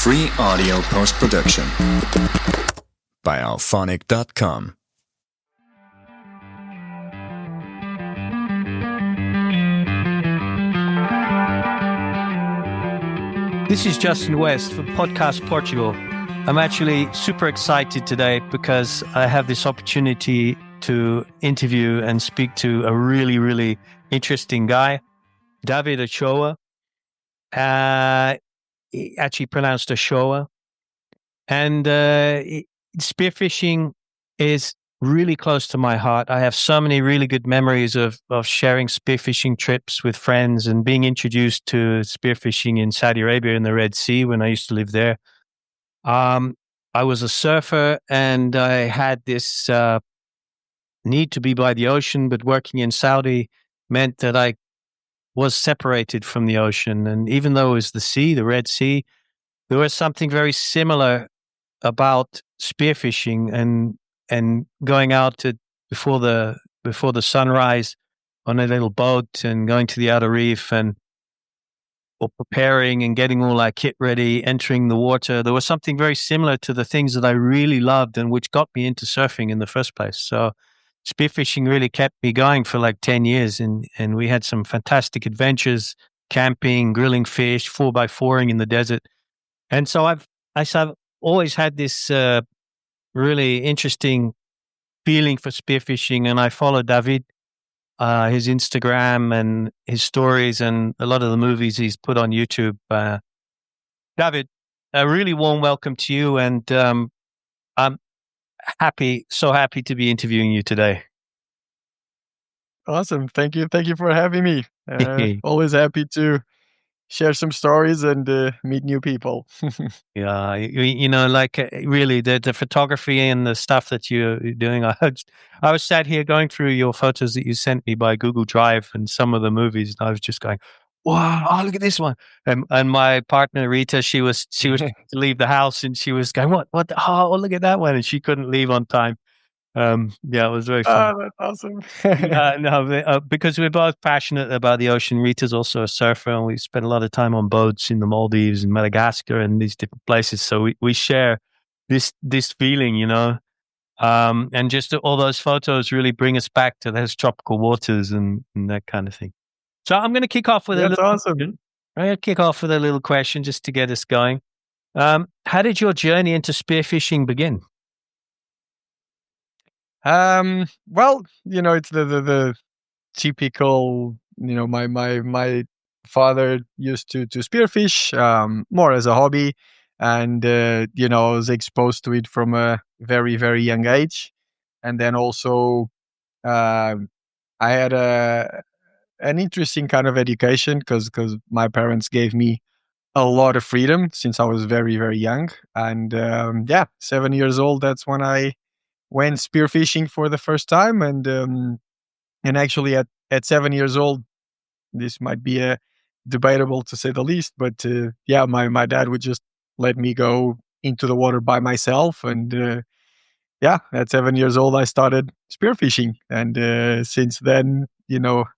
Free audio post-production by alphonic.com. This is Justin West for Podcast Portugal. I'm actually super excited today because I have this opportunity to interview and speak to a really, really interesting guy, David Ochoa. He actually pronounced Ochoa. And spearfishing is really close to my heart. I have so many really good memories of sharing spearfishing trips with friends and being introduced to spearfishing in Saudi Arabia in the Red Sea when I used to live there. I was a surfer and I had this need to be by the ocean, but working in Saudi meant that I was separated from the ocean. And even though it was the sea, the Red Sea, there was something very similar about spearfishing and going out before the sunrise on a little boat and going to the outer reef or preparing and getting all our kit ready, entering the water. There was something very similar to the things that I really loved and which got me into surfing in the first place. So spearfishing really kept me going for like 10 years and we had some fantastic adventures, camping, grilling fish, 4x4ing in the desert. And so I've always had this really interesting feeling for spearfishing, and I follow David, his Instagram and his stories and a lot of the movies he's put on YouTube. David, a really warm welcome to you, and I'm so happy to be interviewing you today. Awesome. Thank you. Thank you for having me. Always happy to share some stories and meet new people. Yeah, really the photography and the stuff that you're doing. I was sat here going through your photos that you sent me by Google Drive and some of the movies, and I was just going, "Wow, oh, look at this one!" And my partner Rita, she was to leave the house, and she was going, "What? Oh, look at that one!" And she couldn't leave on time. Yeah, it was very fun. Oh, that's awesome. Because we're both passionate about the ocean. Rita's also a surfer, and we spent a lot of time on boats in the Maldives and Madagascar and these different places. So we share this feeling, and just all those photos really bring us back to those tropical waters and that kind of thing. So I'm going to kick off with That's awesome. I'm going to kick off with a little question just to get us going. How did your journey into spearfishing begin? Well, it's the typical, my father used to spearfish, more as a hobby. And, I was exposed to it from a very, very young age. And then also, I had an interesting kind of education because my parents gave me a lot of freedom since I was very, very young. And, 7 years old, that's when I went spearfishing for the first time, and actually at 7 years old, this might be debatable to say the least, but my dad would just let me go into the water by myself, and at 7 years old I started spearfishing, and since then,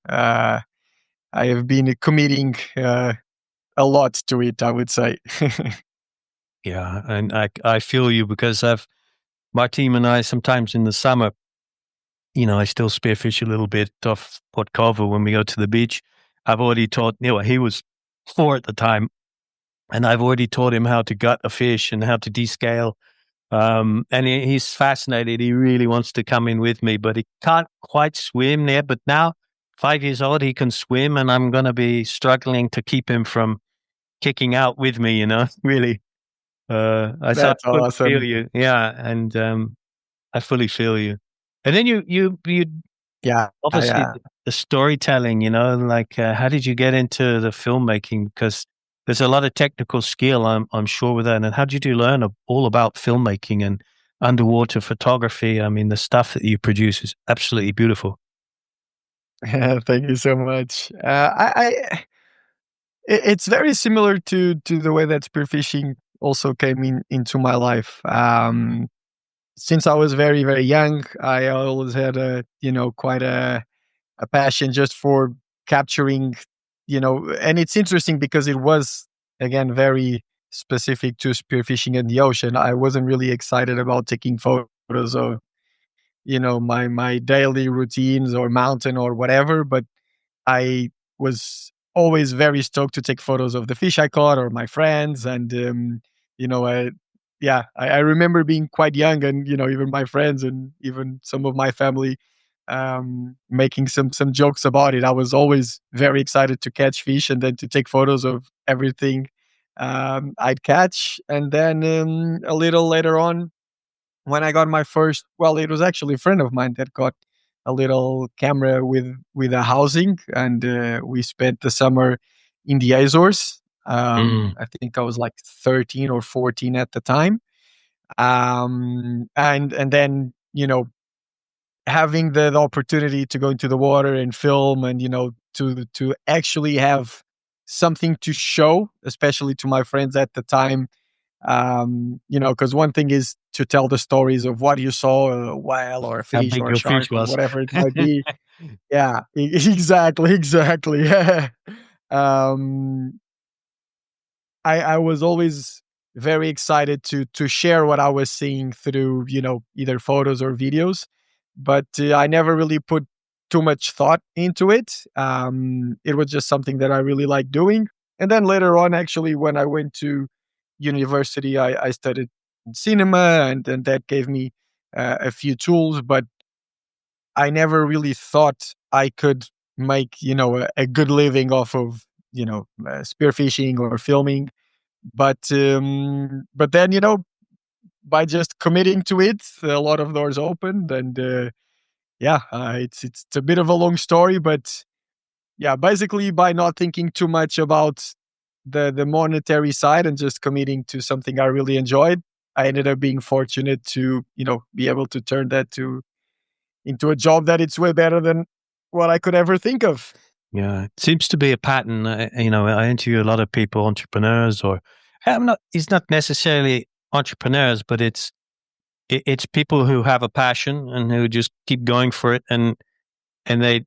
I have been committing a lot to it, I would say. Yeah, and I feel you because my team and I sometimes in the summer, I still spearfish a little bit off Port Cover when we go to the beach. I've already taught, he was 4 at the time, and I've already taught him how to gut a fish and how to descale. And he's fascinated. He really wants to come in with me, but he can't quite swim there. But now, 5 years old, he can swim, and I'm going to be struggling to keep him from kicking out with me, really. That's awesome. Feel you. Yeah, and I fully feel you. And then you obviously the storytelling, how did you get into the filmmaking? Because there's a lot of technical skill, I'm sure, with that. And how did you learn all about filmmaking and underwater photography? I mean, the stuff that you produce is absolutely beautiful. Thank you so much. It's very similar to the way that spearfishing also came into my life. Since I was very, very young, I always had quite a passion just for capturing, and it's interesting because it was, again, very specific to spearfishing in the ocean. I wasn't really excited about taking photos of, my daily routines or mountain or whatever, but I was always very stoked to take photos of the fish I caught or my friends. And, you know, I, I remember being quite young and, even my friends and even some of my family making some jokes about it. I was always very excited to catch fish and then to take photos of everything I'd catch. And then a little later on, when I got my first, well, it was actually a friend of mine that got a little camera with a housing, and we spent the summer in the Azores. Mm. I think I was like 13 or 14 at the time, and then having the opportunity to go into the water and film, and to actually have something to show, especially to my friends at the time, because one thing is to tell the stories of what you saw, a whale or a How fish big or a your fish shark or was. whatever it might be. Yeah, exactly. Yeah. um I was always very excited to share what I was seeing through, either photos or videos, but I never really put too much thought into it. It was just something that I really liked doing. And then later on, actually, when I went to university, I studied cinema, and that gave me a few tools, but I never really thought I could make, a good living off of, spearfishing or filming. But then, by just committing to it, a lot of doors opened, and it's a bit of a long story, but yeah, basically by not thinking too much about the monetary side and just committing to something I really enjoyed, I ended up being fortunate to, be able to turn that to into a job that it's way better than what I could ever think of. Yeah, it seems to be a pattern. I interview a lot of people, entrepreneurs, or it's not necessarily entrepreneurs, but it's people who have a passion and who just keep going for it, and they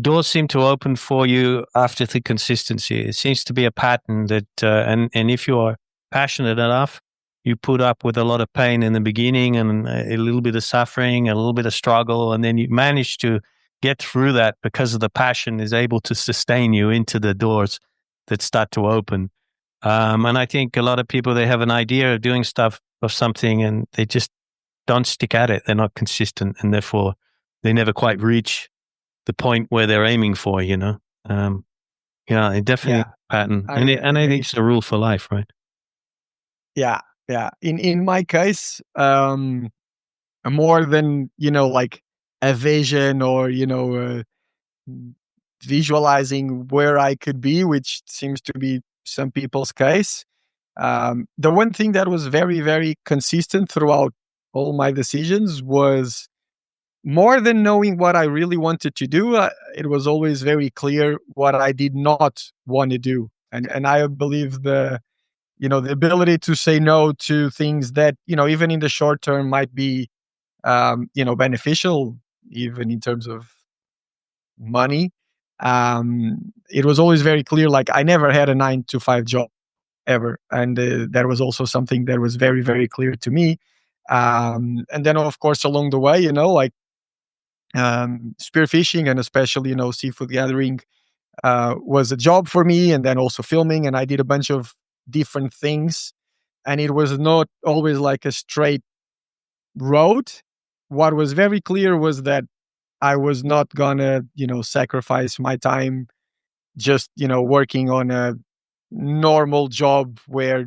doors seem to open for you after the consistency. It seems to be a pattern that, and if you are passionate enough, you put up with a lot of pain in the beginning and a little bit of suffering, a little bit of struggle, and then you manage to get through that because of the passion is able to sustain you into the doors that start to open. And I think a lot of people, they have an idea of doing stuff of something and they just don't stick at it. They're not consistent, and therefore they never quite reach the point where they're aiming for, yeah, it definitely Yeah, pattern. I And I think agree. it's a rule for life, right? Yeah, yeah. In my case, more than like a vision or visualizing where I could be, which seems to be some people's case. The one thing that was very, very consistent throughout all my decisions was more than knowing what I really wanted to do. It was always very clear what I did not want to do, and I believe the ability to say no to things that even in the short term might be beneficial, even in terms of money. It was always very clear. Like I never had a 9 to 5 job ever, and that was also something that was very, very clear to me. And then of course along the way, like spearfishing and especially seafood gathering was a job for me, and then also filming, and I did a bunch of different things, and it was not always like a straight road. What was very clear was that I was not gonna, sacrifice my time just, working on a normal job where,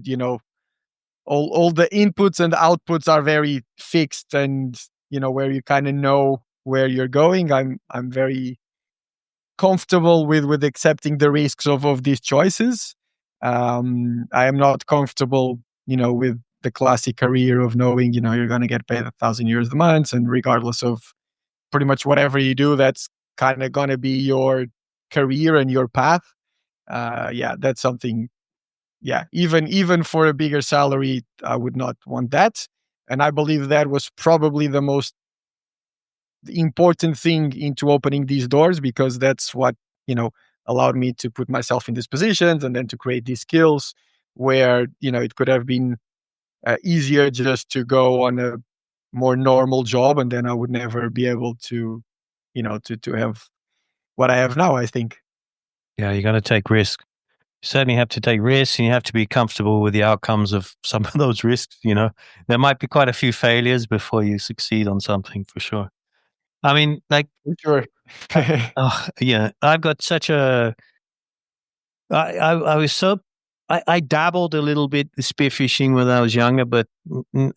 all the inputs and outputs are very fixed, and, where you kind of know where you're going. I'm very comfortable with accepting the risks of these choices. I am not comfortable, with the classic career of knowing, you're going to get paid 1,000 euros a month, and regardless of pretty much whatever you do, that's kind of going to be your career and your path. Yeah, that's something. Yeah, even for a bigger salary, I would not want that. And I believe that was probably the most important thing into opening these doors, because that's what you know allowed me to put myself in these positions and then to create these skills where, it could have been easier just to go on a more normal job, and then I would never be able to, to have what I have now, I think. Yeah, you got to take risks. You certainly have to take risks, and you have to be comfortable with the outcomes of some of those risks. There might be quite a few failures before you succeed on something, for sure. I mean, like, Sure. oh, yeah, I've got such a. I was so. I dabbled a little bit with spearfishing when I was younger, but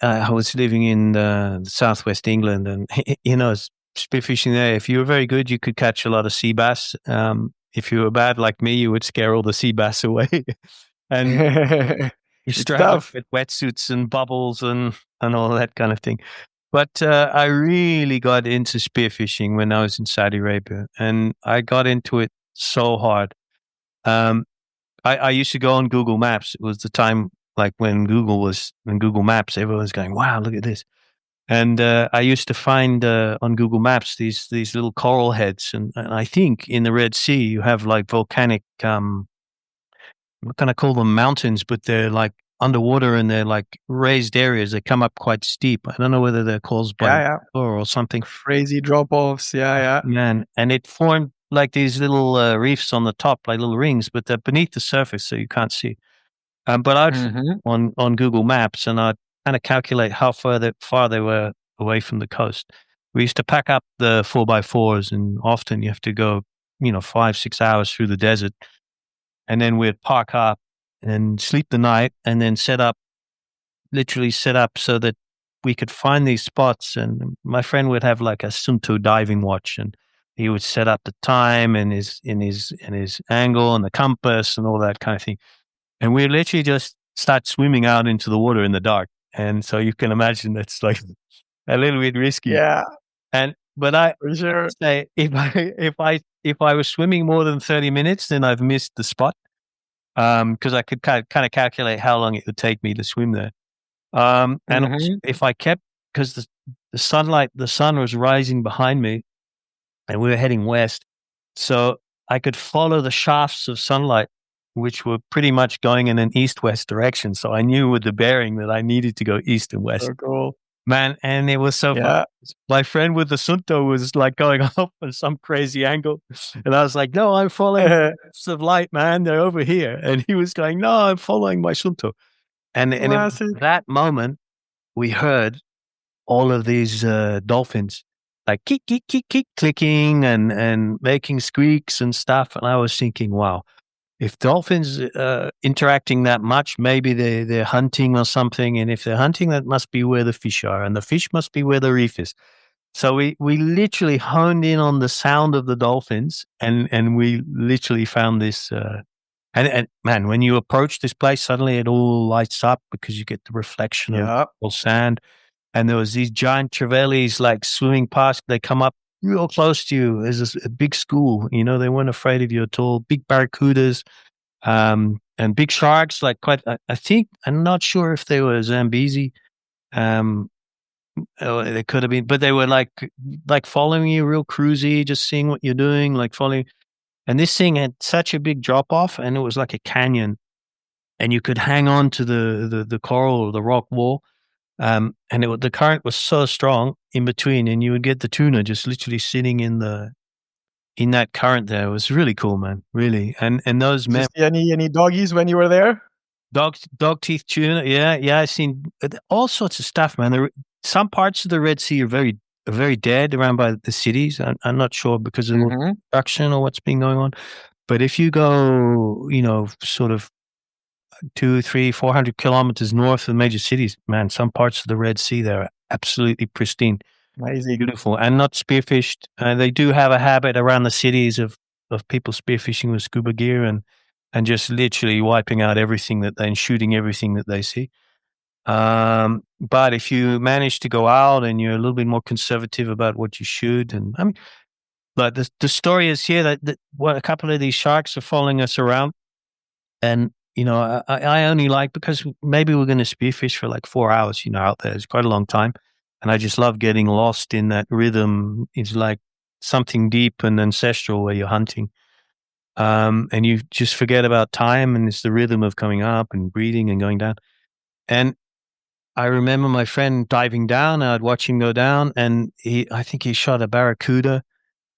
I was living in southwest England, and spearfishing there. If you were very good, you could catch a lot of sea bass. If you were bad like me, you would scare all the sea bass away, and you It's struggled tough. with wetsuits and bubbles and all that kind of thing. But I really got into spearfishing when I was in Saudi Arabia, and I got into it so hard. Um, I used to go on Google Maps. It was the time like when Google Maps, everyone was going, "Wow, look at this!" And I used to find on Google Maps these little coral heads, and I think in the Red Sea you have like volcanic. What can I call them? Mountains, but they're like underwater and they're like raised areas. They come up quite steep. I don't know whether they're caused by Yeah, yeah. or something. Crazy drop-offs. Yeah, yeah. Man, and it formed like these little reefs on the top, like little rings, but they're beneath the surface, so you can't see. But I'd Mhm. on Google Maps, and I'd kind of calculate how far they were away from the coast. We used to pack up the 4x4s, and often you have to go, 5-6 hours through the desert, and then we'd park up and sleep the night, and then literally set up so that we could find these spots. And my friend would have like a Sunto diving watch, and he would set up the time and his angle and the compass and all that kind of thing. And we literally just start swimming out into the water in the dark. And so you can imagine that's like a little bit risky. Yeah, But I for sure. say if I was swimming more than 30 minutes, then I've missed the spot. Because I could kind of calculate how long it would take me to swim there. And also Mhm. if I kept, because the sun was rising behind me, and we were heading west, so I could follow the shafts of sunlight, which were pretty much going in an east-west direction. So I knew with the bearing that I needed to go east and west. So cool. Man, and it was so fun. Yeah. My friend with the Sunto was like going up on some crazy angle. And I was like, no, I'm following shafts of light, man. They're over here. And he was going, no, I'm following my Sunto. And in Classic. that moment, we heard all of these dolphins like kick, kick, kick, kick, clicking and making squeaks and stuff. And I was thinking, wow, if dolphins interacting that much, maybe they're hunting or something. And if they're hunting, that must be where the fish are, and the fish must be where the reef is. So we literally honed in on the sound of the dolphins, and we literally found this. And man, when you approach this place, suddenly it all lights up because you get the reflection of Yeah. the sand. And there was these giant trevallies like swimming past. They come up real close to you. There's a big school. They weren't afraid of you at all. Big barracudas, and big sharks. Like quite. I think I'm not sure if they were Zambezi. They could have been, but they were like following you, real cruisy, just seeing what you're doing, like following. And this thing had such a big drop off, and it was like a canyon, and you could hang on to the coral or the rock wall. And the current was so strong in between, and you would get the tuna just literally sitting in that current there. It was really cool, man. Really. And those Did you see any doggies when you were there? dog teeth tuna. Yeah. I've seen all sorts of stuff, man. Some parts of the Red Sea are very dead around by the cities. I'm not sure because of the Mhm. construction or what's been going on. But if you go, sort of 200, 300, 400 kilometers north of the major cities, man, some parts of the Red Sea there are absolutely pristine, Amazing. beautiful, and not spearfished. They do have a habit around the cities of people spearfishing with scuba gear and just literally wiping out everything and shooting everything that they see. But if you manage to go out and you're a little bit more conservative about what you shoot, and I mean, but the story is here that what a couple of these sharks are following us around. And, I only like, because maybe we're going to spearfish for like 4 hours, out there. It's quite a long time. And I just love getting lost in that rhythm. It's like something deep and ancestral where you're hunting. And you just forget about time, and it's the rhythm of coming up and breathing and going down. And I remember my friend diving down. I'd watch him go down, and I think he shot a barracuda,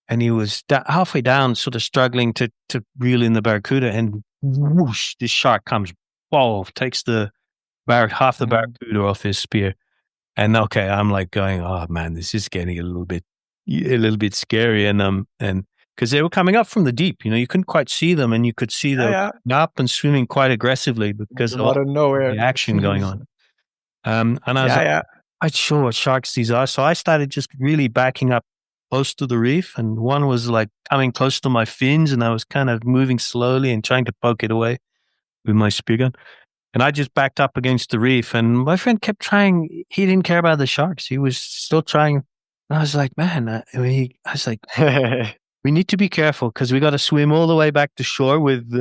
and he was halfway down, sort of struggling to reel in the barracuda, and whoosh, this shark comes, takes the half the barracuda off his spear. And okay, I'm like going, oh man, this is getting a little bit scary, and because they were coming up from the deep, you couldn't quite see them, and you could see them up and swimming quite aggressively because a of lot of nowhere the action going on. And I was I'm sure what sharks these are. So I started just really backing up close to the reef, and one was like coming close to my fins, and I was kind of moving slowly and trying to poke it away with my spear gun. And I just backed up against the reef, and my friend kept trying. He didn't care about the sharks. He was still trying. And I was like, man, I was like, we need to be careful because we got to swim all the way back to shore with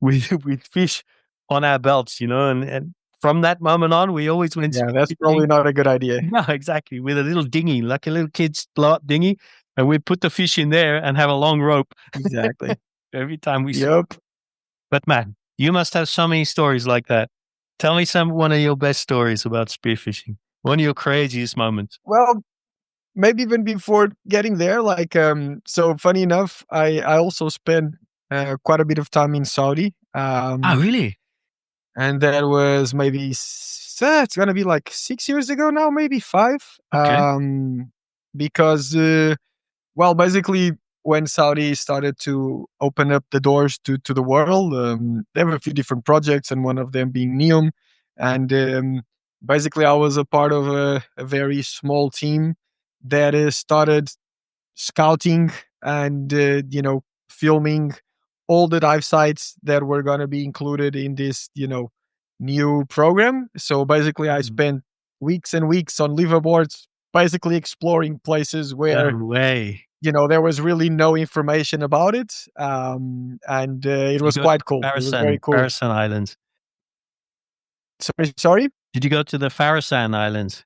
with fish on our belts, and from that moment on, we always went. Yeah, that's probably not a good idea. No, exactly. With a little dinghy, like a little kid's blow-up dinghy, and we put the fish in there and have a long rope. Exactly. Every time we. Yep. But man, you must have so many stories like that. Tell me one of your best stories about spearfishing. One of your craziest moments. Well, maybe even before getting there, so funny enough, I also spent quite a bit of time in Saudi. Really? And that was maybe it's gonna be like 6 years ago now, maybe 5. Okay. Because well, basically when Saudi started to open up the doors to the world, there were a few different projects, and one of them being NEOM. And basically, I was a part of a very small team that started scouting and filming all the dive sites that were going to be included in this new program. So basically, I spent weeks and weeks on liveaboards, basically exploring places where No way. there was really no information about it, and it was quite cool. It was very cool. Farasan Islands. Sorry. Did you go to the Farasan Islands?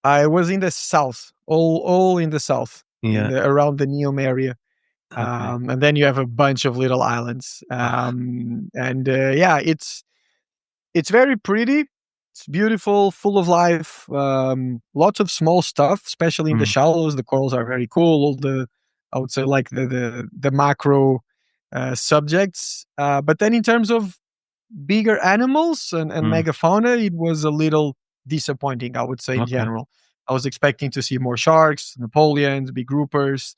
I was in the south, all in the south, around the Neom area. Okay. And then you have a bunch of little islands. And it's very pretty. It's beautiful, full of life. Lots of small stuff, especially in the shallows. The corals are very cool. All I would say, like the macro subjects. But then in terms of bigger animals and megafauna, it was a little disappointing, I would say, in general. I was expecting to see more sharks, Napoleons, big groupers.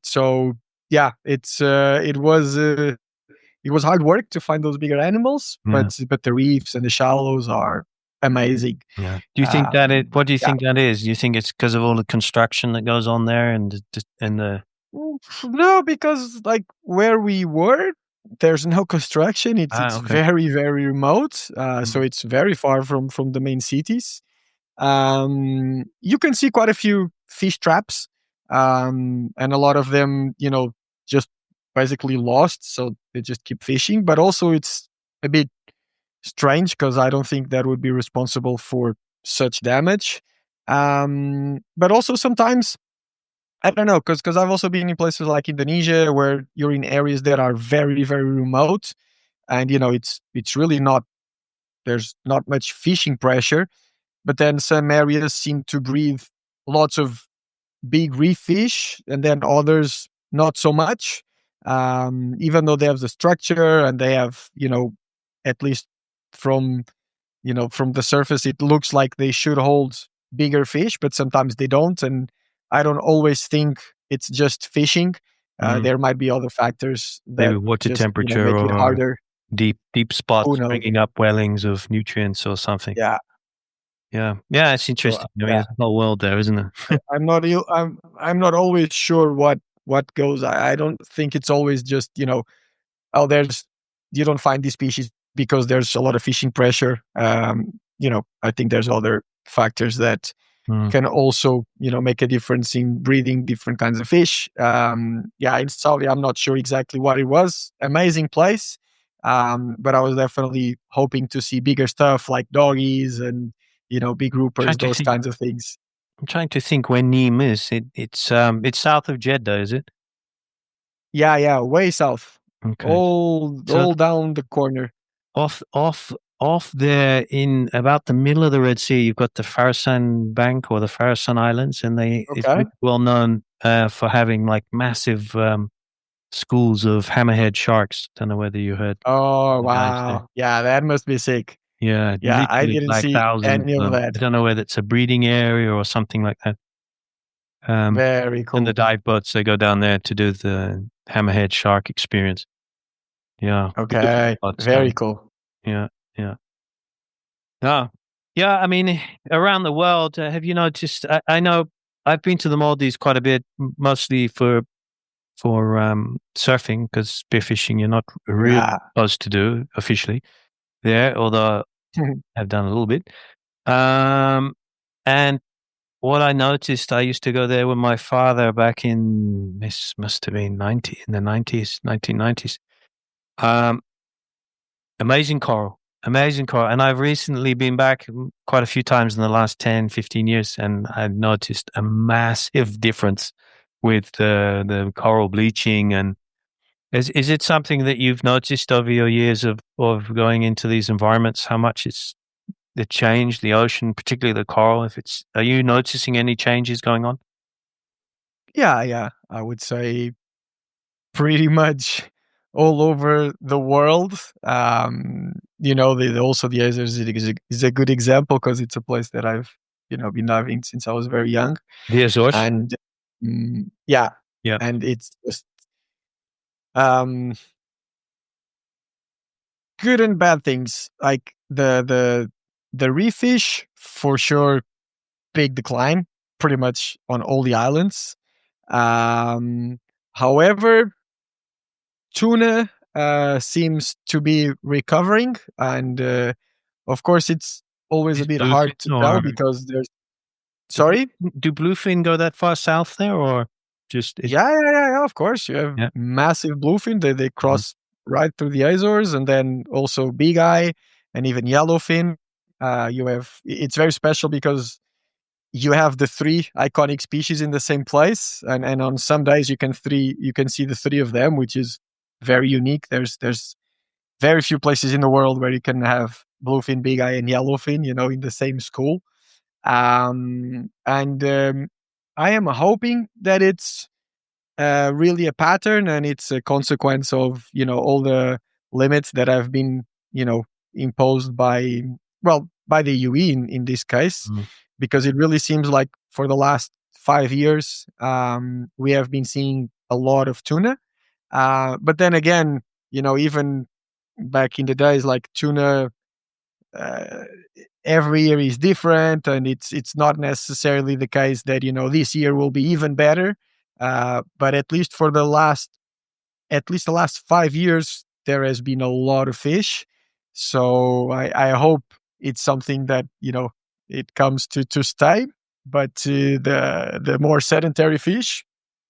So yeah, it was hard work to find those bigger animals, but the reefs and the shallows are amazing. Yeah. Do you think what do you think that is? Do you think it's because of all the construction that goes on there and the No, because like where we were, there's no construction. It's very, very remote. So it's very far from the main cities. You can see quite a few fish traps, and a lot of them, just basically lost. So they just keep fishing. But also it's a bit strange because I don't think that would be responsible for such damage. But also sometimes, I don't know, because I've also been in places like Indonesia where you're in areas that are very, very remote, and it's really not, there's not much fishing pressure, but then some areas seem to breathe lots of big reef fish, and then others not so much. Even though they have the structure and they have, at least from from the surface, it looks like they should hold bigger fish, but sometimes they don't. And I don't always think it's just fishing. There might be other factors that maybe water just, temperature make it or harder. Deep spots bringing up wellings of nutrients or something. Yeah. Yeah. Yeah, it's interesting. I mean, there's a whole world there, isn't there? I'm not always sure what goes. I don't think it's always just, you don't find these species because there's a lot of fishing pressure. I think there's other factors that can also, make a difference in breeding different kinds of fish. In Saudi, I'm not sure exactly what it was. Amazing place. But I was definitely hoping to see bigger stuff like doggies and, big groupers, those kinds of things. I'm trying to think where Neem is. It's south of Jeddah, is it? Yeah, way south. Okay. So All down the corner. off there in about the middle of the Red Sea, you've got the Farsan Bank or the Farsan Islands, and it's Okay. really well known for having like massive schools of hammerhead sharks. Don't know whether you heard Oh, the guys there. wow. Yeah, that must be sick. Yeah, Yeah, I literally didn't like see thousands any of of them. that. I don't know whether it's a breeding area or something like that. Very And the cool. dive boats, they go down there to do the hammerhead shark experience. Yeah, beautiful Okay. spots Very down. cool. Yeah, yeah. No, yeah. I mean, around the world, have you noticed? I know I've been to the Maldives quite a bit, mostly for surfing because spearfishing you're not really Yeah. supposed to do officially there, although I've done a little bit. And what I noticed, I used to go there with my father back in this must have been 1990s. Um, amazing coral. And I've recently been back quite a few times in the last 10, 15 years, and I've noticed a massive difference with the coral bleaching. And is it something that you've noticed over your years of going into these environments, how much it's the change, the ocean, particularly the coral? Are you noticing any changes going on? Yeah. I would say pretty much all over the world. Also the Azores is a good example because it's a place that I've been diving since I was very young, The Azores? and yeah, Yeah. and it's just um, good and bad things. Like the reef fish for sure, big decline, pretty much on all the islands. Um, However, tuna seems to be recovering, and of course, it's always a Is bit bluefin hard to tell or because there's. do Sorry? do bluefin go that far south there, or just it? Yeah. Of course, you have Yeah. massive bluefin. They Mhm. cross right through the Azores, and then also big eye and even yellowfin. You have. It's very special because you have the three iconic species in the same place, and on some days you can see the three of them, which is very unique. There's very few places in the world where you can have bluefin, big eye, and yellowfin, in the same school. And I am hoping that it's really a pattern and it's a consequence of all the limits that have been imposed by the UE in this case, Mm. because it really seems like for the last 5 years we have been seeing a lot of tuna, but then again, even back in the days, like tuna, uh, every year is different, and it's not necessarily the case that this year will be even better. But at least the last 5 years, there has been a lot of fish. So I hope it's something that it comes to stay. But the more sedentary fish,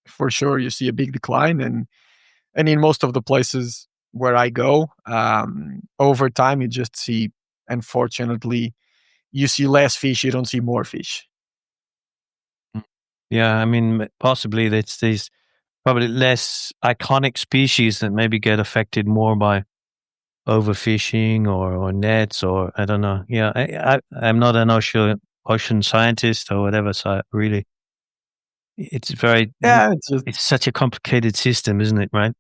for sure, you see a big decline, and in most of the places where I go, over time, you just see, unfortunately, you see less fish, you don't see more fish. Mm. Yeah, I mean, possibly it's these probably less iconic species that maybe get affected more by overfishing or nets or I don't know. Yeah, I'm not an ocean scientist or whatever, so really, it's very Yeah, it's just it's such a complicated system, isn't it? Right?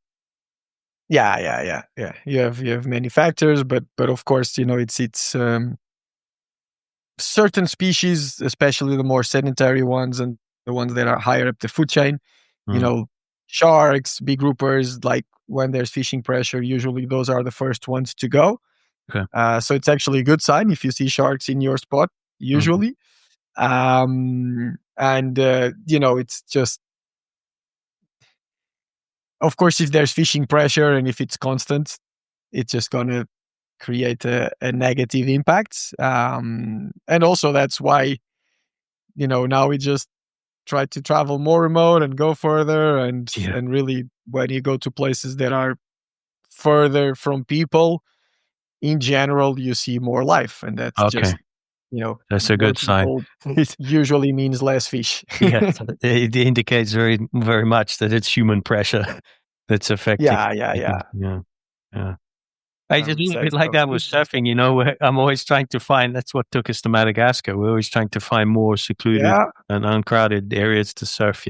yeah. You have many factors, but of course, it's certain species, especially the more sedentary ones and the ones that are higher up the food chain, you Mm. know, sharks, big groupers, like when there's fishing pressure, usually those are the first ones to go. Okay. So it's actually a good sign if you see sharks in your spot, Mhm. usually. And it's just, of course, if there's fishing pressure and if it's constant, it's just going to create a negative impact. And also, that's why, now we just try to travel more remote and go further. And, Yeah. and really, when you go to places that are further from people, in general, you see more life. And that's Okay, just, that's a more good sign. people usually means less fish. Yeah, it indicates very, very much that it's human pressure that's affecting. Yeah. It's a little bit like that with surfing, where I'm always trying to find, that's what took us to Madagascar. We're always trying to find more secluded and uncrowded areas to surf,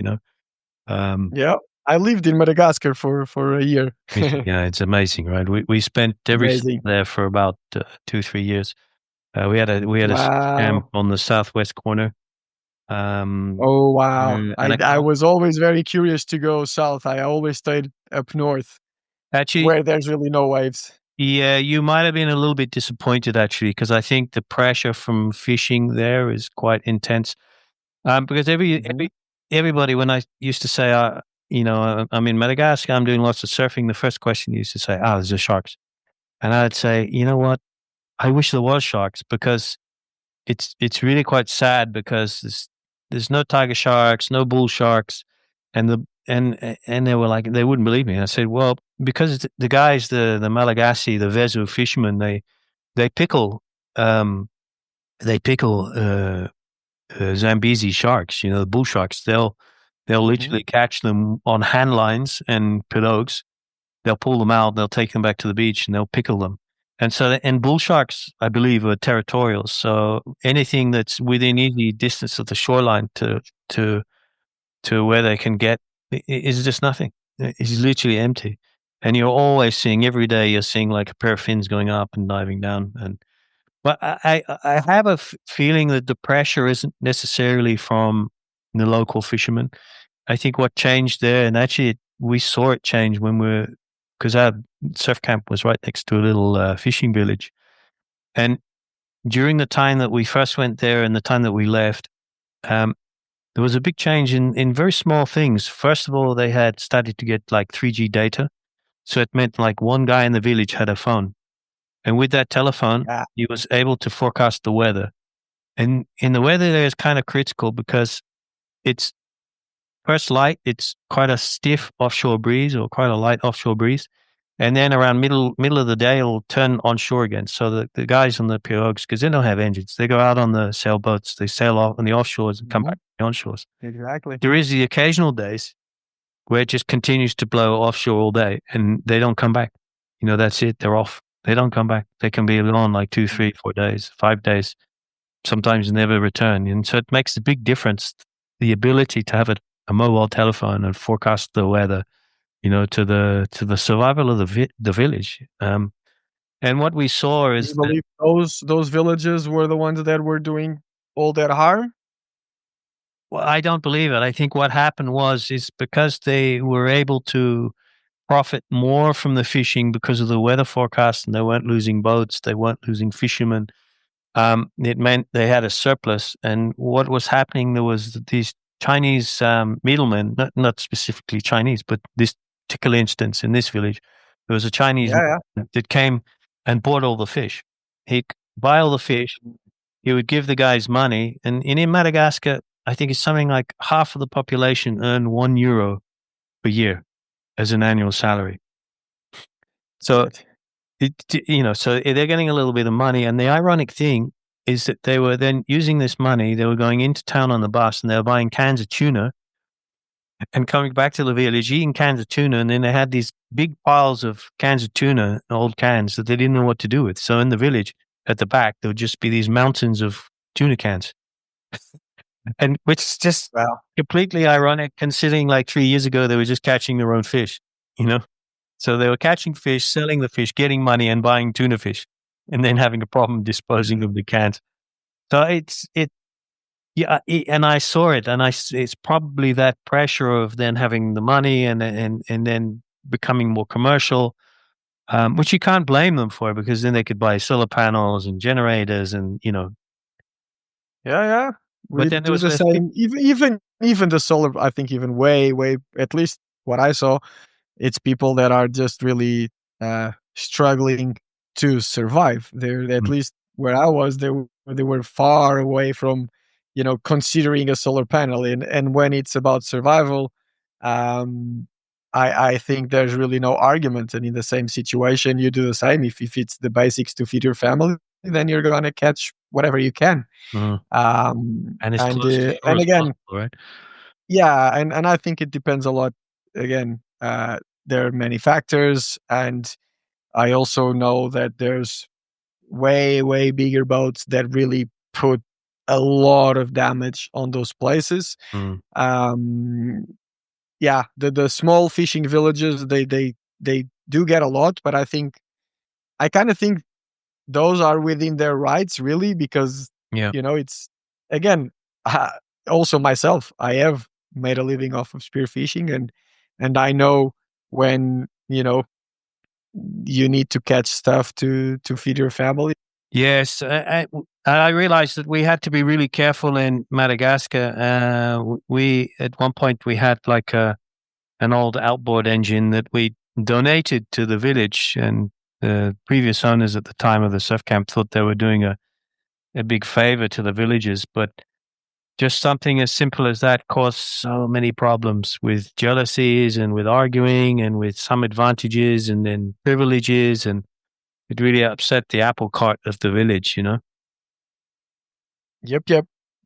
I lived in Madagascar for a year. Yeah, it's amazing, right? We spent every summer there for about 2-3 years. We had a surf camp on the southwest corner. Oh, wow. I was always very curious to go south. I always stayed up north, actually, where there's really no waves. Yeah, you might have been a little bit disappointed, actually, because I think the pressure from fishing there is quite intense. Because everybody, when I used to say, I'm in Madagascar, I'm doing lots of surfing, the first question you used to say, there's the sharks. And I'd say, you know what? I wish there was sharks, because it's really quite sad, because there's no tiger sharks, no bull sharks, and they were like, they wouldn't believe me. I said, well, because the guys, the Malagasy, the Vezo fishermen, they pickle Zambezi sharks, the bull sharks. They'll literally catch them on hand lines and pirogues. They'll pull them out, they'll take them back to the beach, and they'll pickle them. And bull sharks, I believe, are territorial. So anything that's within easy distance of the shoreline to where they can get is just nothing. It's literally empty. And you're always seeing, every day you're seeing like a pair of fins going up and diving down. But I have a feeling that the pressure isn't necessarily from the local fishermen. I think what changed there, and actually we saw it change because our surf camp was right next to a little fishing village. And during the time that we first went there and the time that we left, there was a big change in very small things. First of all, they had started to get like 3G data. So it meant like one guy in the village had a phone. And with that telephone, he was able to forecast the weather. And in the weather there is kind of critical, because it's first light, it's quite a stiff offshore breeze, or quite a light offshore breeze. And then around middle of the day, it'll turn onshore again. So the guys on the pirogues, because they don't have engines, they go out on the sailboats, they sail off on the offshores and come back to the onshores. Exactly. There is the occasional days where it just continues to blow offshore all day and they don't come back. That's it. They're off. They don't come back. They can be on like 2, 3, 4 days, 5 days, sometimes never return. And so it makes a big difference, the ability to have a mobile telephone and forecast the weather, to the survival of the village. And what we saw is, do you believe those villages were the ones that were doing all that harm? Well, I don't believe it. I think what happened is because they were able to profit more from the fishing because of the weather forecast, and they weren't losing boats, they weren't losing fishermen. It meant they had a surplus. And what was happening, there was these Chinese middlemen, not specifically Chinese, but this particular instance in this village, there was a Chinese that came and bought all the fish. He'd buy all the fish, he would give the guys money, and in Madagascar, I think it's something like half of the population earn €1 a year as an annual salary. So, so they're getting a little bit of money. And the ironic thing is that they were then using this money, they were going into town on the bus and they were buying cans of tuna and coming back to the village, eating cans of tuna. And then they had these big piles of cans of tuna, old cans, that they didn't know what to do with. So in the village at the back, there would just be these mountains of tuna cans. And which is just completely ironic, considering like 3 years ago, they were just catching their own fish, So they were catching fish, selling the fish, getting money and buying tuna fish, and then having a problem disposing of the cans. So and I saw it, and it's probably that pressure of then having the money and then becoming more commercial, which you can't blame them for, because then they could buy solar panels and generators and, Yeah. We But then there do was the same. Even the solar, I think even way, at least what I saw, it's people that are just really struggling to survive. They're at least where I was, they were far away from, considering a solar panel. And when it's about survival, I think there's really no argument. And in the same situation, you do the same. If it's the basics to feed your family, then you're going to catch whatever you can. And it's close to and again, possible, right? yeah, and I think it depends a lot. Again, there are many factors, and I also know that there's way bigger boats that really put a lot of damage on those places. Mm. Yeah, the small fishing villages, they do get a lot, but I kind of think those are within their rights, really, because Yeah. it's, again, uh, also myself, I have made a living off of spearfishing, and I know when you need to catch stuff to feed your family. Yes, I realized that we had to be really careful in Madagascar. We at one point we had like an old outboard engine that we donated to the village, and the previous owners at the time of the surf camp thought they were doing a big favor to the villagers, but just something as simple as that caused so many problems with jealousies and with arguing and with some advantages and then privileges, and it really upset the apple cart of the village, you know? Yep.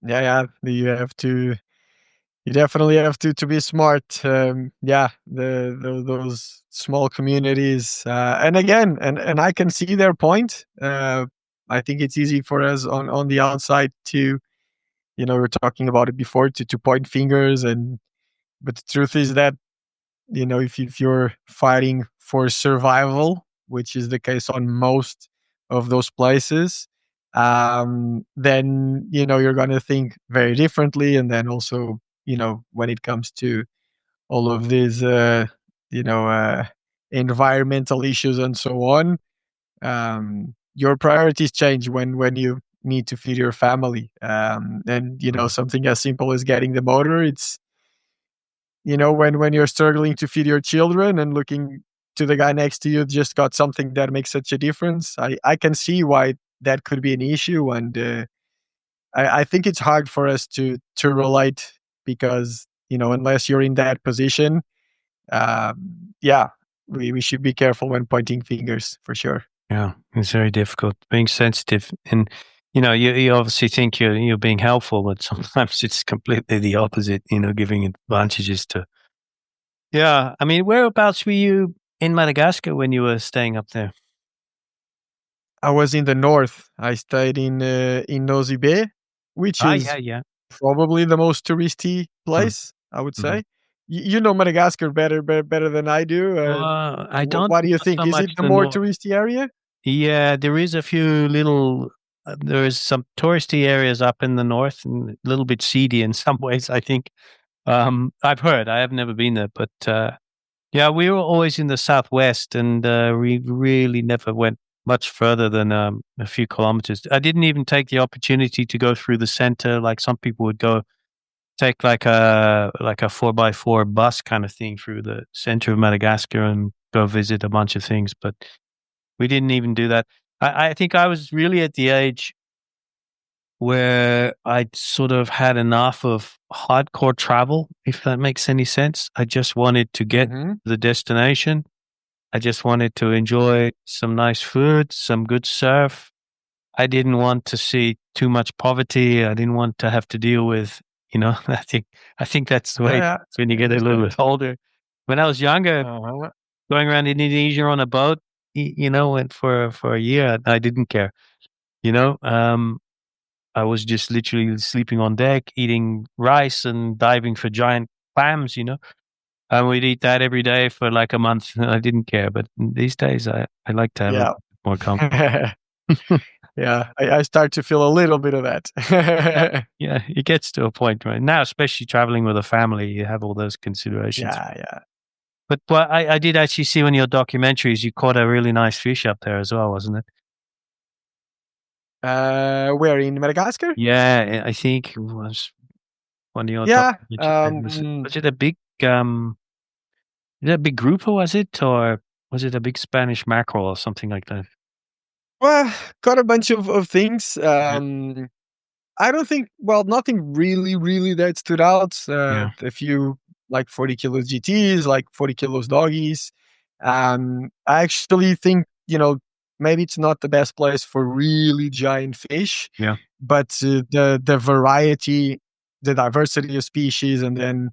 Yeah. You definitely have to be smart. Yeah, those small communities, and again, and I can see their point. I think it's easy for us on the outside to, we were talking about it before, to point fingers, but the truth is that, if you're fighting for survival, which is the case on most of those places, then you're going to think very differently, and then also, when it comes to all of these you know uh, environmental issues and so on, your priorities change when you need to feed your family, and Mm. something as simple as getting the motor. It's, when you're struggling to feed your children and looking to the guy next to you just got something that makes such a difference. I can see why that could be an issue, and I think it's hard for us to relate, because unless you're in that position, yeah, we should be careful when pointing fingers, for sure. Yeah, it's very difficult being sensitive, and you obviously think you're being helpful, but sometimes it's completely the opposite. Giving advantages to. Yeah, I mean, whereabouts were you in Madagascar when you were staying up there? I was in the north. I stayed in Nosy Be, which Ah, yeah, is yeah. probably the most touristy Mm, place, I would mhm. say. You know Madagascar better than I do. I don't What do you know think? so Is much it the the more north. touristy area? Yeah, there is a few little. There is some touristy areas up in the north, and a little bit seedy in some ways. I think. I've heard. I have never been there, but yeah, we were always in the southwest, and we really never went much further than a few kilometers. I didn't even take the opportunity to go through the center, like some people would go take like a 4x4 bus kind of thing through the center of Madagascar and go visit a bunch of things, but we didn't even do that. I think I was really at the age where I'd sort of had enough of hardcore travel, if that makes any sense. I just wanted to get Hmm. to the destination. I just wanted to enjoy some nice food, some good surf. I didn't want to see too much poverty. I didn't want to have to deal with, I think that's the way it Yeah, is when you I get a little understand. bit older. When I was younger, Uh-huh. going around Indonesia on a boat, went for a year. I didn't care. You know, I was just literally sleeping on deck, eating rice and diving for giant clams. And we'd eat that every day for like a month. I didn't care, but these days I like to have a Yeah. bit more comfort. Yeah, I start to feel a little bit of Yeah, that. yeah, it gets to a point right now, especially traveling with a family. You have all those considerations. Yeah. But I did actually see one of your documentaries. You caught a really nice fish up there as well, wasn't it? Where in Madagascar? Yeah, I think it was one of your Yeah. documentaries. Was it a big is it a big grouper? Was it, or was it a big Spanish mackerel or something like that? Well, got a bunch of things. Yeah, I don't think, well, nothing really that stood out. yeah, A few like 40 kilos GTs, like 40 kilos doggies. I actually think, maybe it's not the best place for really giant fish, yeah. but the variety, the diversity of species, and then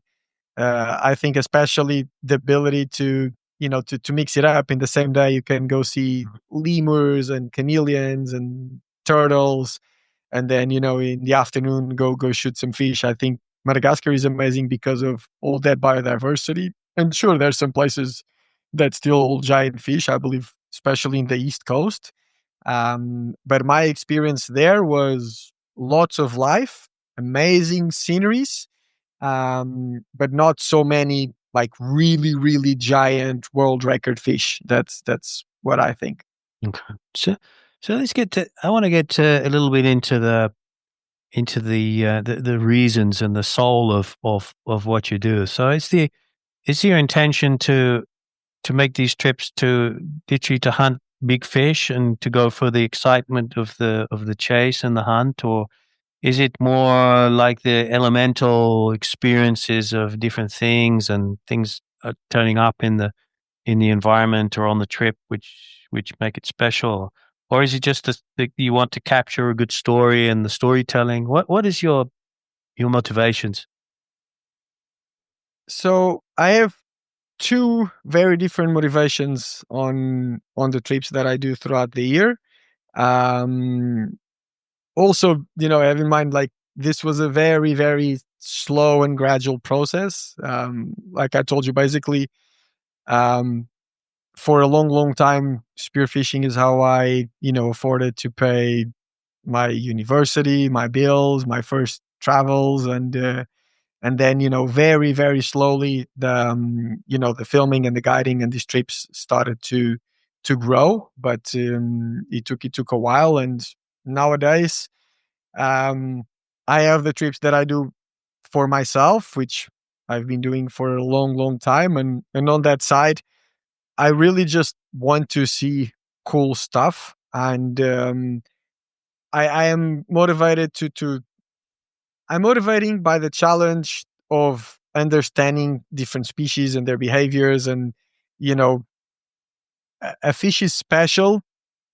I think especially the ability to, to mix it up. In the same day, you can go see lemurs and chameleons and turtles, and then in the afternoon go shoot some fish. I think Madagascar is amazing because of all that biodiversity. And sure, there's some places that still giant fish, I believe, especially in the East Coast. But my experience there was lots of life, amazing sceneries, but not so many like really, really giant world record fish. That's what I think. Okay. So let's get to. I want to get a little bit into the reasons and the soul of what you do. So it's your intention to make these trips to literally to hunt big fish and to go for the excitement of the chase and the hunt, or is it more like the elemental experiences of different things and things turning up in the environment or on the trip, which make it special? Or is it just that you want to capture a good story and the storytelling? What is your motivations? So I have two very different motivations on the trips that I do throughout the year. Um, Also, have in mind, like, this was a very, very slow and gradual process. Like I told you, basically, um, for a long, long time, spearfishing is how I, afforded to pay my university, my bills, my first travels, and then, very, very slowly, the filming and the guiding and these trips started to grow, but it took a while, and nowadays, um, I have the trips that I do for myself, which I've been doing for a long, long time, and on that side, I really just want to see cool stuff, and I am motivated to I'm motivating by the challenge of understanding different species and their behaviors, and you know, a fish is special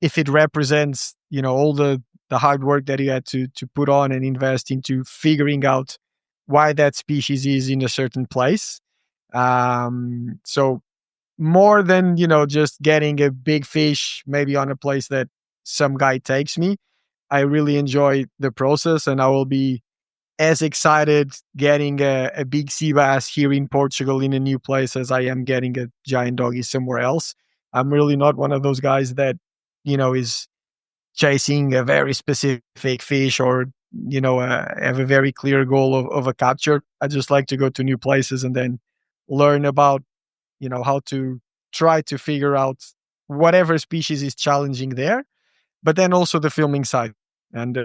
if it represents all the hard work that you had to put on and invest into figuring out why that species is in a certain place. So more than just getting a big fish maybe on a place that some guy takes me, I really enjoy the process, and I will be as excited getting a big sea bass here in Portugal in a new place as I am getting a giant doggy somewhere else. I'm really not one of those guys that is chasing a very specific fish, or have a very clear goal of a capture. I just like to go to new places and then learn about how to try to figure out whatever species is challenging there, but then also the filming side. And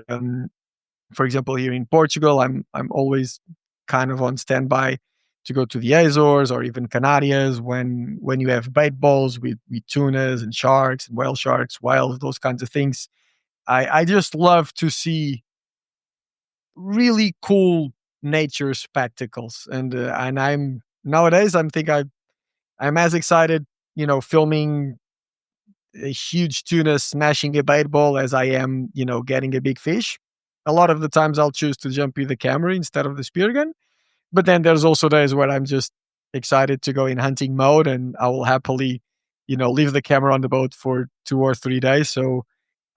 for example, here in Portugal, I'm always kind of on standby to go to the Azores or even Canarias when you have bait balls with tunas and sharks and whale sharks, whales, those kinds of things. I just love to see really cool nature spectacles, and I'm nowadays I'm as excited, filming a huge tuna smashing a bait ball as I am, getting a big fish. A lot of the times I'll choose to jump with the camera instead of the spear gun. But then there's also days where I'm just excited to go in hunting mode, and I will happily, leave the camera on the boat for 2 or 3 days. So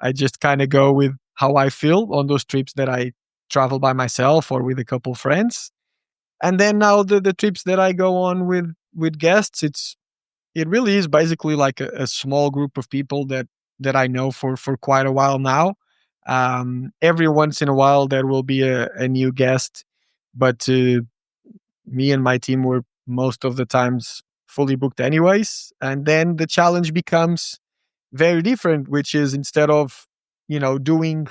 I just kind of go with how I feel on those trips that I travel by myself or with a couple friends. And then now the trips that I go on with guests, it really is basically like a small group of people that I know for quite a while now. Every once in a while there will be a new guest, but me and my team were most of the times fully booked anyways. And then the challenge becomes very different, which is, instead of doing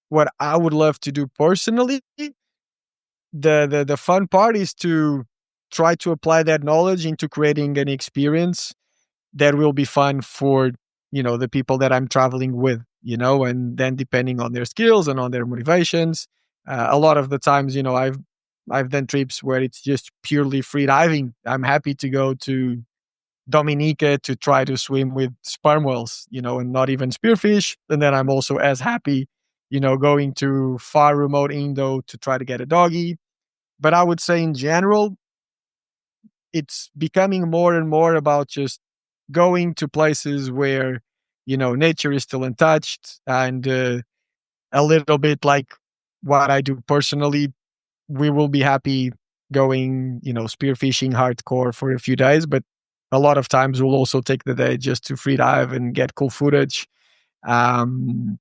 what I would love to do personally, the fun part is to try to apply that knowledge into creating an experience that will be fun for the people that I'm traveling with, and then depending on their skills and on their motivations, a lot of the times, I've done trips where it's just purely free diving. I'm happy to go to Dominica to try to swim with sperm whales, and not even spearfish. And then I'm also as happy, going to far remote Indo to try to get a doggy. But I would say in general, it's becoming more and more about just going to places where, nature is still untouched, and a little bit like what I do personally. We will be happy going, spearfishing hardcore for a few days, but a lot of times we'll also take the day just to free dive and get cool footage. Um,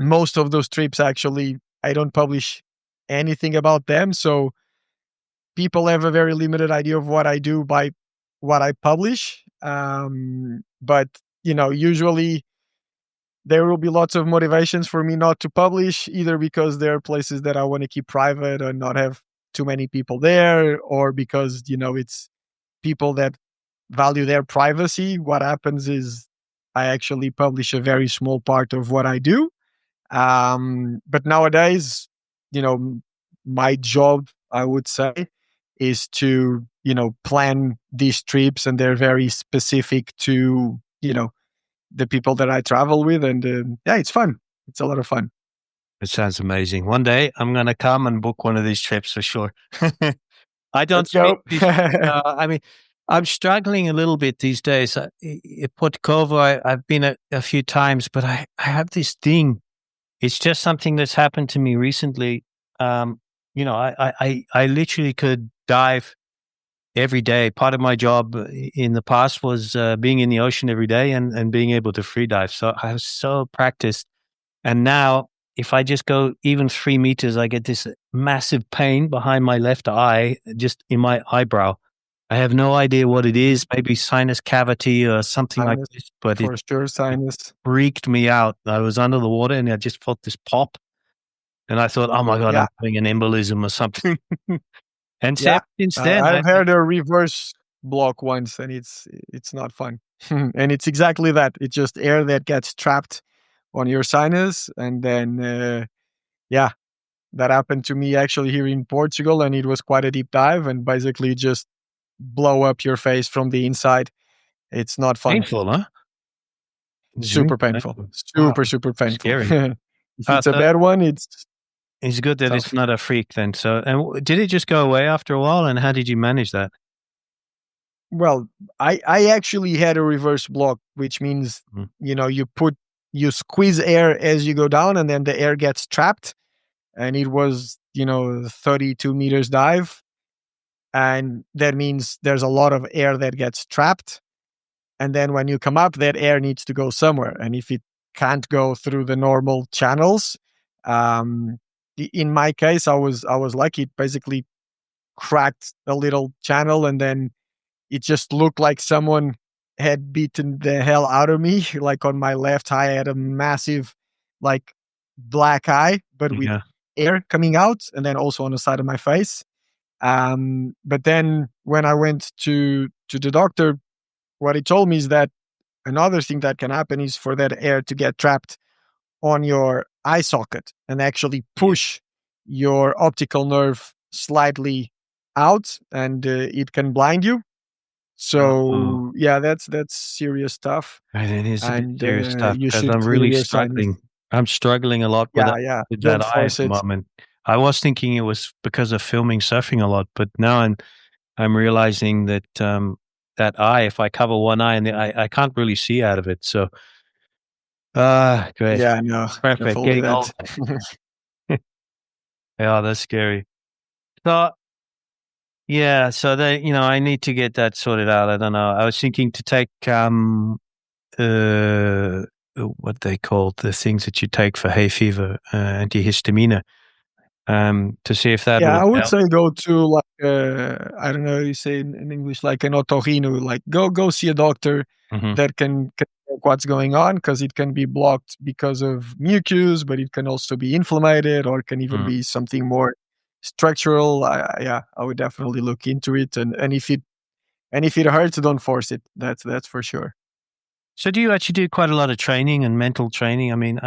Most of those trips, actually, I don't publish anything about them. So people have a very limited idea of what I do by what I publish. But, usually there will be lots of motivations for me not to publish, either because there are places that I want to keep private and not have too many people there, or because, it's people that value their privacy. What happens is I actually publish a very small part of what I do. But nowadays, my job, I would say, is to, plan these trips, and they're very specific to, the people that I travel with. And yeah, it's fun. It's a lot of fun. It sounds amazing. One day I'm going to come and book one of these trips for sure. I don't Let's go. speak. I mean, I'm struggling a little bit these days. At Portugal, I've been a few times, but I have this thing. It's just something that's happened to me recently. I literally could dive every day. Part of my job in the past was being in the ocean every day and being able to free dive. So I was so practiced. And now, if I just go even 3 meters, I get this massive pain behind my left eye, just in my eyebrow. I have no idea what it is, maybe sinus cavity or something like Sinus, this, but for sure, sinus. freaked me out. I was under the water and I just felt this pop. And I thought, oh my God, Yeah. I'm having an embolism or something. And Yeah. since then, I've heard a reverse block once, and it's not fun. And it's exactly that. It's just air that gets trapped on your sinus. And then, yeah, that happened to me actually here in Portugal, and it was quite a deep dive, and basically just blow up your face from the inside. It's not fun. painful, huh? It's really Super painful. painful. Wow, Super painful. scary. If it's a So bad one, it's it's good that it's tough. not a freak then. So, and did it just go away after a while? And how did you manage that? Well, I actually had a reverse block, which means, Mm. you squeeze air as you go down, and then the air gets trapped. And it was, 32 meters dive. And that means there's a lot of air that gets trapped. And then when you come up, that air needs to go somewhere. And if it can't go through the normal channels, um, in my case, I was lucky. It basically cracked a little channel, and then it just looked like someone had beaten the hell out of me. Like on my left eye, I had a massive, like, black eye, but with Yeah. air coming out, and then also on the side of my face. But then when I went to the doctor, what he told me is that another thing that can happen is for that air to get trapped on your eye socket and actually push your optical nerve slightly out, and it can blind you. Oh, So yeah, that's serious stuff, it is a bit and serious stuff you because should I'm clear really your sinus. struggling. I'm struggling a lot Yeah, yeah. with that Don't eye at force the it. moment. I was thinking it was because of filming surfing a lot, but now I'm realizing that that eye, if I cover one eye and I can't really see out of it. So great. Yeah, no, Perfect. careful with Getting that. old. Yeah, that's scary. So yeah, so I need to get that sorted out. I don't know. I was thinking to take what they call the things that you take for hay fever, antihistamine, to see if that Yeah, will I would help. say go to, like, I don't know how you say in English, like an otorrino. Like, go see a doctor Hmm. that can check what's going on, because it can be blocked because of mucus, but it can also be inflamed, or it can even be something more structural. Yeah, I would definitely look into it, and if it hurts, don't force it. That's for sure. So do you actually do quite a lot of training and mental training? I mean,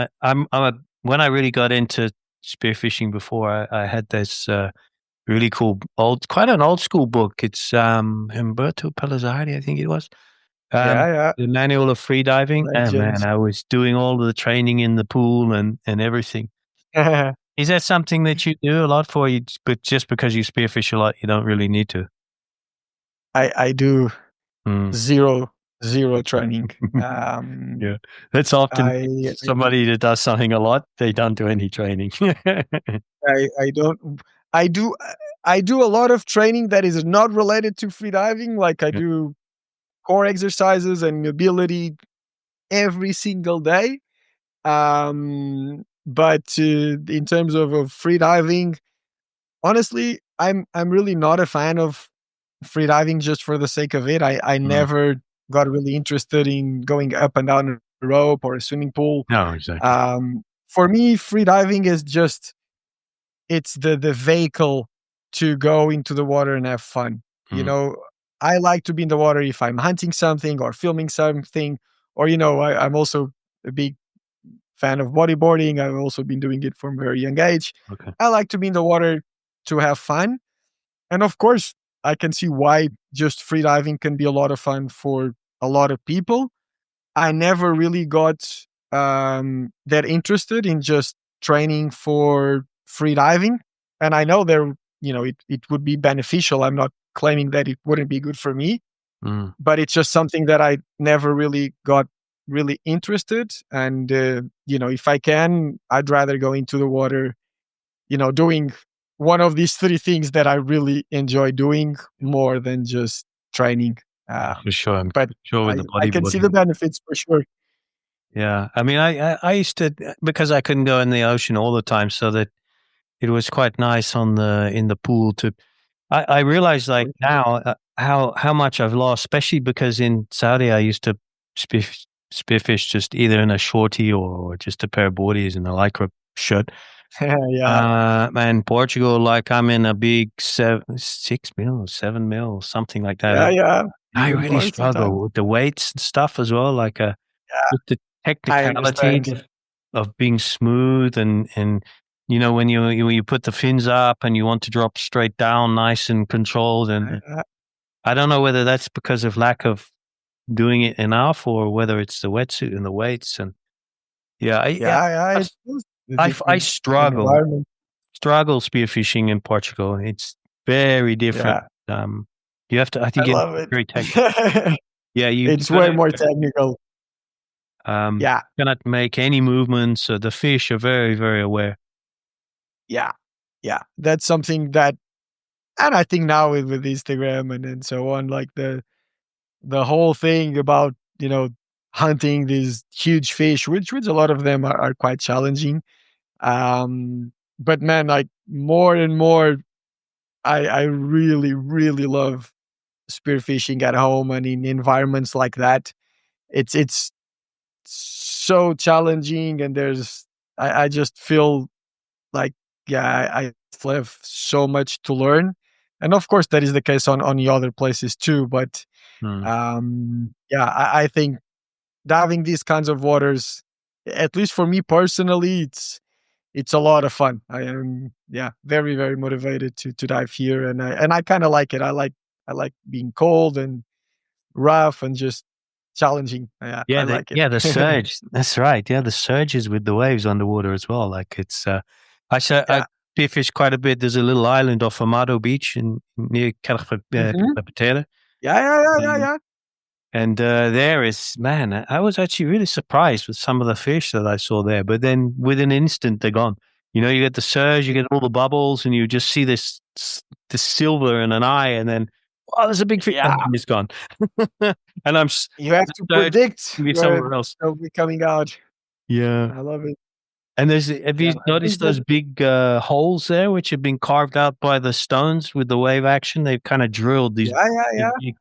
when I really got into spearfishing before, I had this really cool quite an old school book. It's Humberto Pellizzardi, I think it was. Yeah, The Manual of Free Diving. yeah, Oh man, legends. I was doing all of the training in the pool and everything. Is that something that you do a lot for you, but just because you spearfish a lot, you don't really need to? I do Mm. zero training. Yeah, that's often I somebody that does something a lot. They don't do any training. I don't. I do. I do a lot of training that is not related to free diving. Like I Yeah. do core exercises and mobility every single day. But in terms of free diving, honestly, I'm really not a fan of free diving just for the sake of it. I Mm. never got really interested in going up and down a rope or a swimming pool. No, exactly. For me, free diving is just it's the vehicle to go into the water and have fun. You Mm. know, I like to be in the water if I'm hunting something or filming something, or I'm also a big fan of bodyboarding. I've also been doing it from a very young age. Okay. I like to be in the water to have fun. And of course, I can see why just free diving can be a lot of fun for a lot of people. I never really got that interested in just training for free diving. And I know it would be beneficial. I'm not claiming that it wouldn't be good for me, Mm. but it's just something that I never really got really interested. And, if I can, I'd rather go into the water, doing one of these three things that I really enjoy doing more than just training. For sure. I'm But sure with I, the I can see the bodyboarding. benefits for sure. Yeah. I mean, I used to, because I couldn't go in the ocean all the time, so that it was quite nice in the pool to. I realize like now how much I've lost, especially because in Saudi I used to spearfish just either in a shorty or just a pair of boardies and a lycra shirt. Yeah. Man, Portugal, like I'm in a big 6 mil, 7 mil, something like that. Yeah, yeah. I Even really more sometimes. struggle with the weights and stuff as well, like Yeah, just the I technicality understand. of being smooth and when you put the fins up and you want to drop straight down, nice and controlled, and I I don't know whether that's because of lack of doing it enough or whether it's the wetsuit and the weights and yeah, yeah, yeah, it's just the I different struggle environment. spearfishing in Portugal. It's very different. Yeah, You have to, I I think, love very technical. it. Yeah, you It's way gotta more technical. Yeah, cannot make any movements. So the fish are very, very aware. yeah, yeah. That's something that, and I think now with Instagram and so on, like the whole thing about hunting these huge fish, which a lot of them are quite challenging. But man, like more and more, I really really love spearfishing at home and in environments like that. It's so challenging, and I just feel like yeah, I still have so much to learn, and of course that is the case on the other places too. But Hmm. yeah, I think diving these kinds of waters, at least for me personally, it's a lot of fun. I am very very motivated to dive here, and I kind of like it. I like being cold and rough and just challenging. Yeah, I like it. Yeah, the surge. That's right. Yeah, the surges with the waves underwater as well. Like I Yeah. spearfish quite a bit. There's a little island off Amado Beach in near Mhm. Carpetera. Yeah, yeah, yeah, yeah, Um, yeah. and there is, man, I was actually really surprised with some of the fish that I saw there. But then within an instant, they're gone. You get the surge, you get all the bubbles, and you just see this silver in an eye, and then oh, there's a big fish, Yeah, and it's gone. And you have the to surge predict can be where somewhere else. they'll be coming out. Yeah. I love it. And have Yeah, you I think noticed that those big holes there, which have been carved out by the stones with the wave action? They've kind of drilled these yeah, yeah, yeah. big,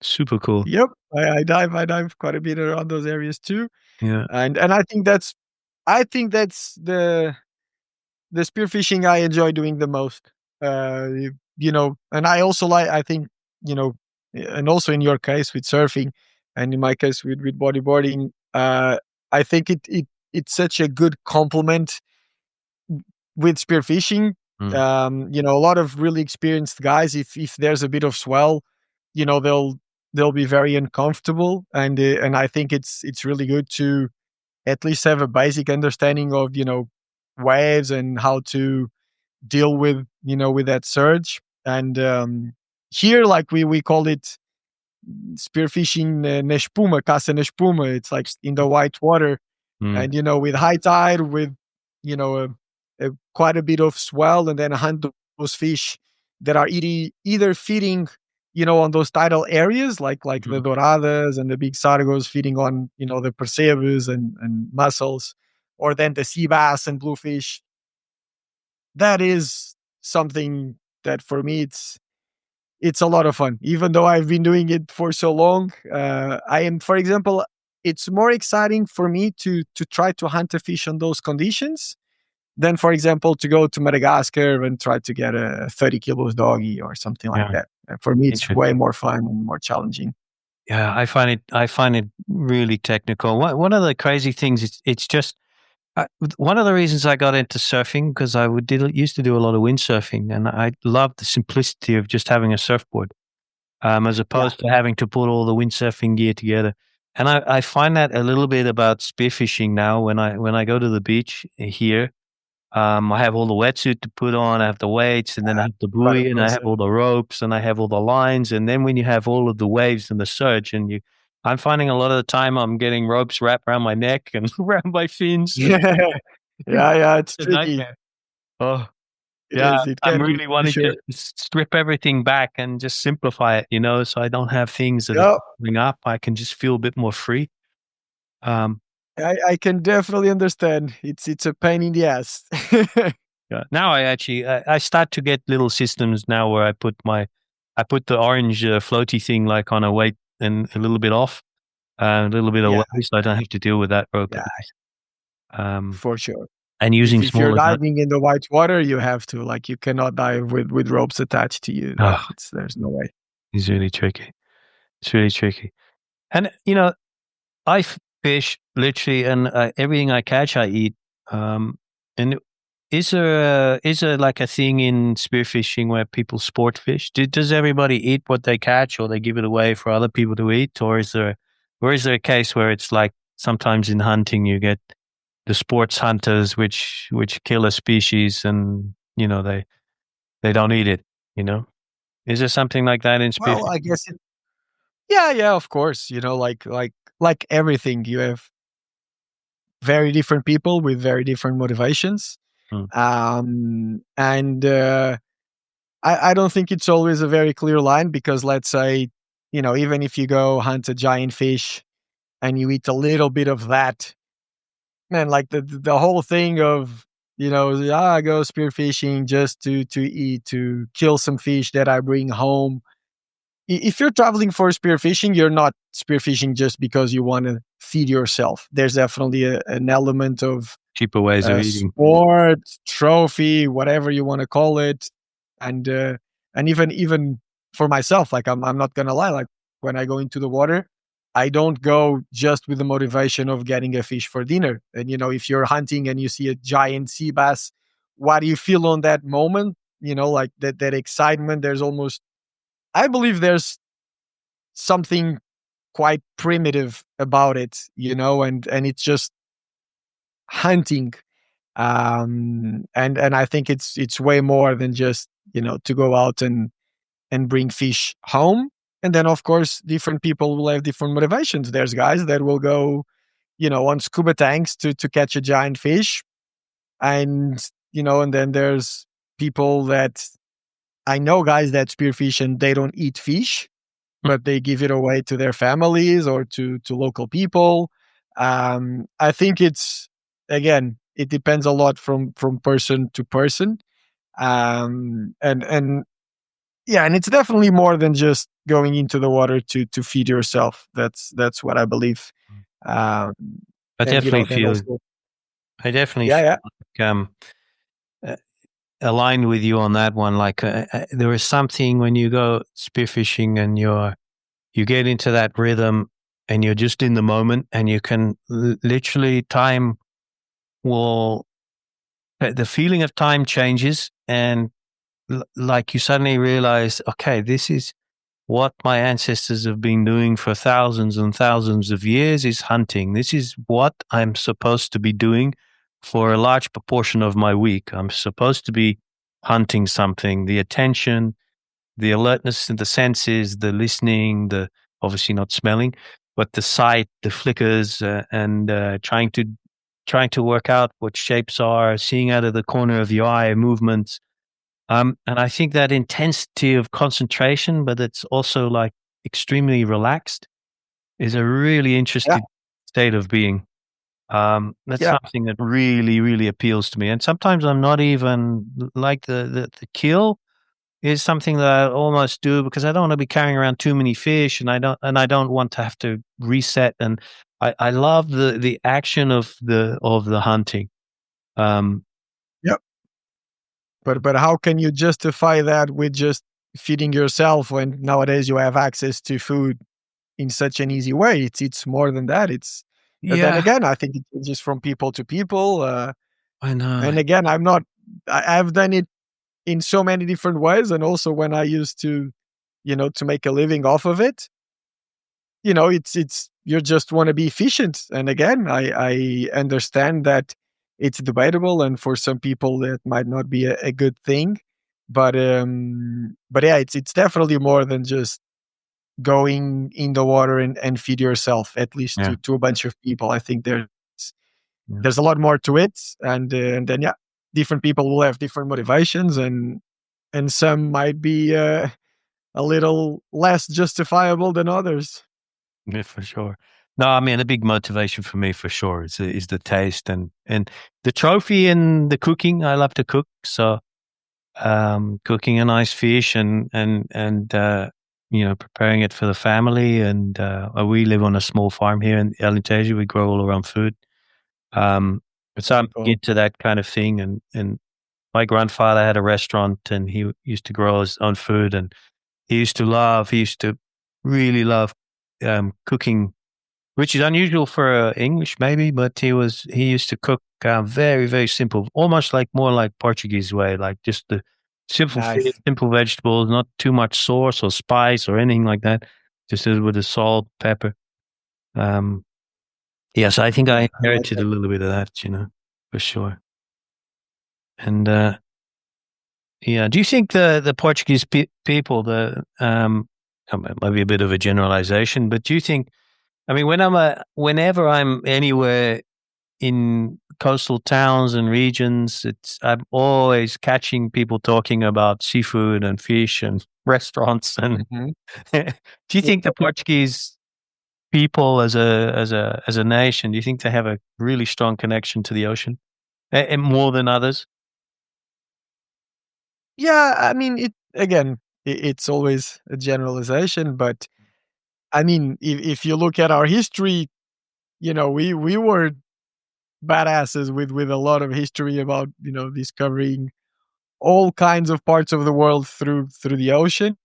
super cool. Yep. I dive quite a bit around those areas too. Yeah. And I think that's the spearfishing I enjoy doing the most. And I also like, I think, you know, and also in your case with surfing, and in my case with bodyboarding, I think it's such a good complement with spearfishing. Mm. A lot of really experienced guys, if there's a bit of swell, they'll be very uncomfortable, and I think it's really good to at least have a basic understanding of waves and how to deal with with that surge. And here, like we call it spearfishing na espuma, caça na espuma. It's like in the white water, Mm. and with high tide, with quite a bit of swell, and then hunt those fish that are either feeding on those tidal areas, like the Mm. doradas and the big sargos feeding on the percebes and mussels, or then the sea bass and bluefish. That is something that for me it's a lot of fun. Even though I've been doing it for so long, I am, for example, it's more exciting for me to try to hunt a fish on those conditions than, for example, to go to Madagascar and try to get a 30 kilos doggy or something like Yeah. that. For me, it's way Interesting. more fun and more challenging. Yeah, I find it really technical. One of the crazy things it's just one of the reasons I got into surfing, because used to do a lot of windsurfing, and I love the simplicity of just having a surfboard, as Yeah. opposed to having to put all the windsurfing gear together. And I find that a little bit about spearfishing now. When I go to the beach here, I have all the wetsuit to put on, I have the weights, and then I have the Quite a buoy, and I have process. all the ropes, and I have all the lines. And then when you have all of the waves and the surge, I'm finding a lot of the time I'm getting ropes wrapped around my neck and around my fins. Yeah, it's A tricky. nightmare. Oh, It yeah. is. It I'm can be, really for wanting to sure. strip everything back and just simplify it, so I don't have things that are Yep. coming up. I can just feel a bit more free. Um, I can definitely understand. It's a pain in the ass. yeah. Now I start to get little systems now where I put the orange floaty thing like on a weight and a little bit off, a little bit Yeah, away, so I don't have to deal with that rope. yeah, Um, for sure. and If using if you're smaller nut. diving in the white water, you have to, like, you cannot dive with ropes attached to you. Like, Oh, there's no way. it's really tricky. It's really tricky. And I fish literally, and everything I catch, I eat. And is there like a thing in spearfishing where people sport fish? Does everybody eat what they catch, or they give it away for other people to eat, or is there a case where it's like sometimes in hunting you get the sports hunters which kill a species and they don't eat it? You know, is there something like that in Well, I spearfishing? guess yeah, of course. Like everything, you have very different people with very different motivations. Hmm. And I don't think it's always a very clear line, because let's say, even if you go hunt a giant fish and you eat a little bit of that, man, like the whole thing of, I go spearfishing just to eat, to kill some fish that I bring home. If you're traveling for spearfishing, you're not spearfishing just because you want to feed yourself. There's definitely an element of Cheaper ways of eating. sport, trophy, whatever you want to call it, and even for myself, like, I'm not gonna lie, like, when I go into the water, I don't go just with the motivation of getting a fish for dinner. And if you're hunting and you see a giant sea bass, what do you feel on that moment? Like that excitement. There's almost, I believe, there's something quite primitive about it, and it's just hunting. And I think it's way more than just to go out and bring fish home. And then, of course, different people will have different motivations. There's guys that will go on scuba tanks to catch a giant fish. And then there's people that, I know, guys that spearfish and they don't eat fish, but they give it away to their families or to local people. I think it's, again, it depends a lot from person to person. And yeah, and it's definitely more than just going into the water to feed yourself. That's what I believe. Um, I and definitely then feel also, I definitely yeah, feel yeah, like uh, aligned with you on that one. Like there is something when you go spearfishing and you get into that rhythm and you're just in the moment and you can literally time will the feeling of time changes and like you suddenly realize, okay, this is what my ancestors have been doing for thousands and thousands of years is hunting. This is what I'm supposed to be doing for a large proportion of my week. I'm supposed to be hunting something. The attention, the alertness and the senses, the listening, the obviously not smelling, but the sight, the flickers, and trying to work out what shapes are, seeing out of the corner of your eye, movements. And I think that intensity of concentration, but it's also like extremely relaxed, is a really Yeah, interesting state of being. That's yeah, something that really, really appeals to me. And sometimes I'm not even like the kill is something that I almost do because I don't want to be carrying around too many fish, and I don't want to have to reset. And I love the action of the hunting. Um, yeah. But how can you justify that with just feeding yourself when nowadays you have access to food in such an easy way? It's more than that. It's but then yeah, again, I think it changes from people to people. I know. And again, I'm not. I've done it in so many different ways, and also when I used to, to make a living off of it. It's you just want to be efficient. And again, I understand that it's debatable, and for some people that might not be a good thing. But yeah, it's definitely more than just going in the water and feed yourself, at least Yeah, to a bunch of people. I think yeah. there's a lot more to it. And then, yeah, different people will have different motivations, and some might be a little less justifiable than others. Yeah, for sure. No, I mean, a big motivation for me for sure is the taste and the trophy and the cooking. I love to cook, so cooking a nice fish and preparing it for the family. And we live on a small farm here in Alentejo. We grow all around food. Um, so I'm Very cool. into that kind of thing. And my grandfather had a restaurant, and he used to grow his own food, and he used to really love cooking, which is unusual for English maybe, but he used to cook very, very simple, almost like more like Portuguese way, like just the simple fish, Nice. simple vegetables, not too much sauce or spice or anything like that, just with the salt, pepper. Um, yes, I think Yeah, I I like inherited a that. little bit of that, for sure. And yeah, do you think the Portuguese people, it might be a bit of a generalization, but do you think? I mean, whenever I'm anywhere in coastal towns and regions, I'm always catching people talking about seafood and fish and restaurants. And Mhm. do you think the Portuguese people, as a nation, do you think they have a really strong connection to the ocean, and more than others? Yeah, I mean, it's always a generalization, but I mean, if you look at our history, we were badasses with a lot of history about discovering all kinds of parts of the world through the ocean.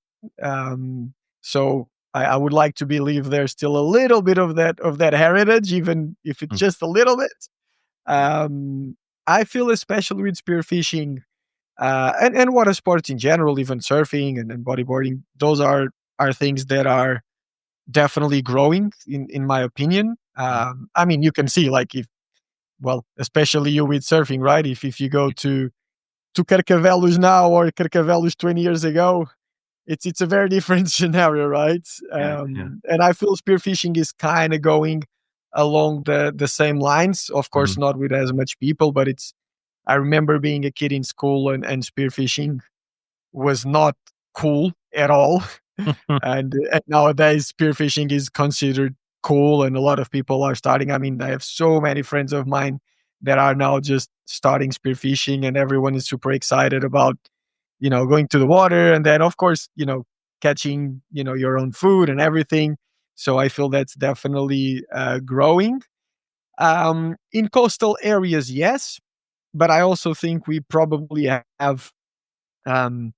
Um, so I would like to believe there's still a little bit of that heritage, even if it's Mm, just a little bit. Um, I feel especially with spearfishing, and water sports in general, even surfing and bodyboarding. Those are things that are definitely growing, in my opinion. mm, I mean, you can see, like, especially you with surfing, right? If you go to Carcavelos now or Carcavelos 20 years ago, it's a very different scenario, right? yeah, yeah. And I feel spearfishing is kind of going along the same lines. Of course, Mhm. not with as much people, but it's. I remember being a kid in school, and spearfishing was not cool at all. And nowadays, spearfishing is considered cool, and a lot of people are starting. I mean, I have so many friends of mine that are now just starting spearfishing, and everyone is super excited about, going to the water, and then, of course, catching, your own food and everything. So I feel that's definitely growing. In coastal areas, yes, but I also think we probably have, um,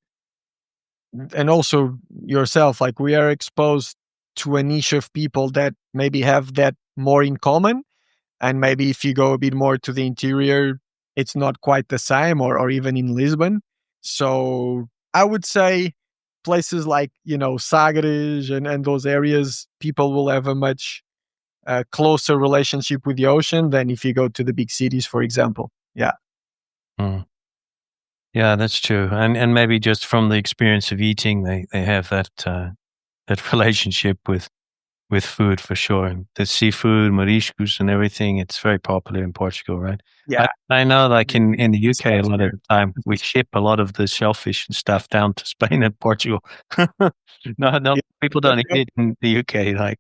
and also yourself, like, we are exposed to a niche of people that maybe have that more in common. And maybe if you go a bit more to the interior, it's not quite the same, or even in Lisbon. So I would say places like, Sagres and those areas, people will have a much closer relationship with the ocean than if you go to the big cities, for example. Yeah. Mm. Yeah, that's true. And maybe just from the experience of eating, they have that relationship with food for sure. And the seafood, mariscos and everything, it's very popular in Portugal, right? Yeah, I know like the in the UK a spots lot of here. the time we ship a lot of the shellfish and stuff down to Spain and Portugal. No, Yeah, people yep, don't eat yep. it in the UK like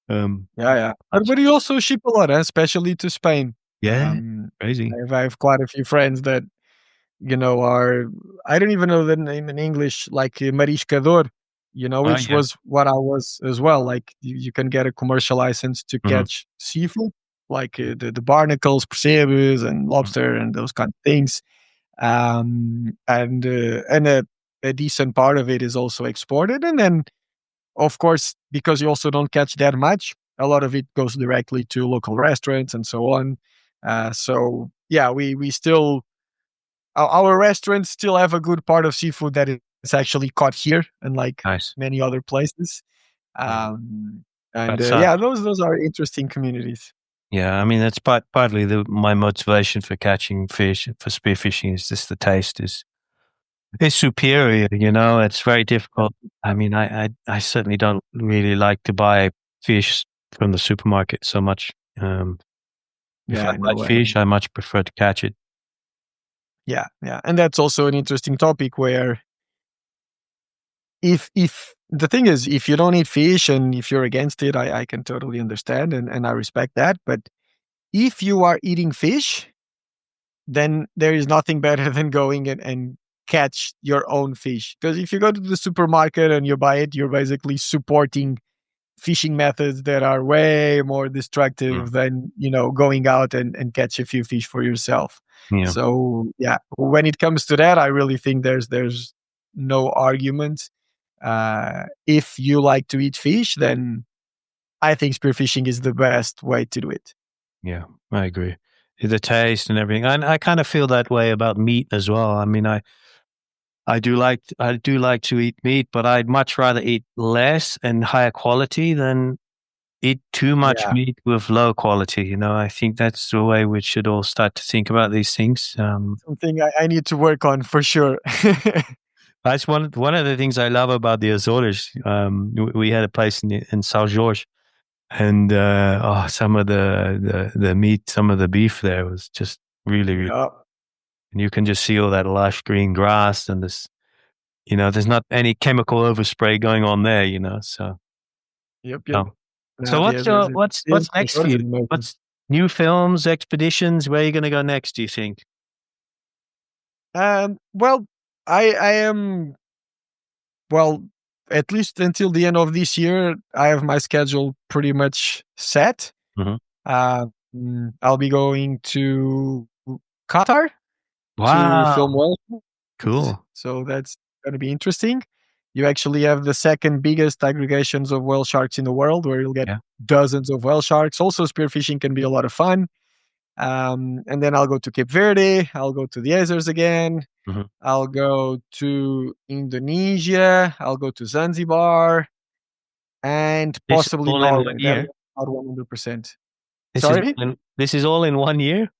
um Yeah, yeah. much. But you also ship a lot, especially to Spain. Yeah, Um, crazy. I have quite a few friends that are I don't even know the name in English, like mariscador, Oh which yeah. was what I was as well. Like you can get a commercial license to Mhm. catch seafood, like the barnacles, percebes, and Mhm. lobster, and those kind of things. And a decent part of it is also exported, and then of course, because you also don't catch that much, a lot of it goes directly to local restaurants and so on. So yeah, we still our restaurants still have a good part of seafood that is actually caught here, unlike Nice. many other places. Yeah. Um, and That's yeah, those are interesting communities. yeah, I mean that's partly my motivation for catching fish for spearfishing is just the taste is superior, it's very Yeah, difficult. I mean, I certainly don't really like to buy fish from the supermarket so much. If I yeah, buy no way. fish, I much prefer to catch it. Yeah, yeah, and that's also an interesting topic where if the thing is, if you don't eat fish and if you're against it, I can totally understand and I respect that. But if you are eating fish, then there is nothing better than going and catch your own fish. Because if you go to the supermarket and you buy it, you're basically supporting fishing methods that are way more Mm, destructive than going out and catch a few fish for yourself. yeah, So yeah, when it comes to that, I really think there's no argument. If you like to eat fish, then I think spearfishing is the best way to do it. yeah, I agree. The taste and everything. And I kind of feel that way about meat as well. I mean, I do like to eat meat, but I'd much rather eat less and higher quality than eat too much Yeah, meat with low quality. I think that's the way we should all start to think about these things. something I need to work on for sure. That's one of the things I love about the Azores. We had a place in São Jorge, and some of the meat, some of the beef there was just really, really. Yeah. And you can just see all that lush green grass, and there's not any chemical overspray going on there. So. Yep, yep. um, So Nah, the what's Azores is what's the next for Azores is you? amazing. What's new films, expeditions? Where are you going to go next? Do you think? Well, I am well, at least until the end of this year, I have my schedule pretty much set. Hmm. I'll be going to Qatar to film Wow, whales, cool. so that's going to be interesting. You actually have the second biggest aggregations of whale sharks in the world, where you'll get Yeah. dozens of whale sharks. Also, spearfishing can be a lot of fun. And then I'll go to Cape Verde. I'll go to the Azores again. Hmm. I'll go to Indonesia. I'll go to Zanzibar and This is possibly all in one Norway. That is year. not 100%. This is Sorry? this is all in one year.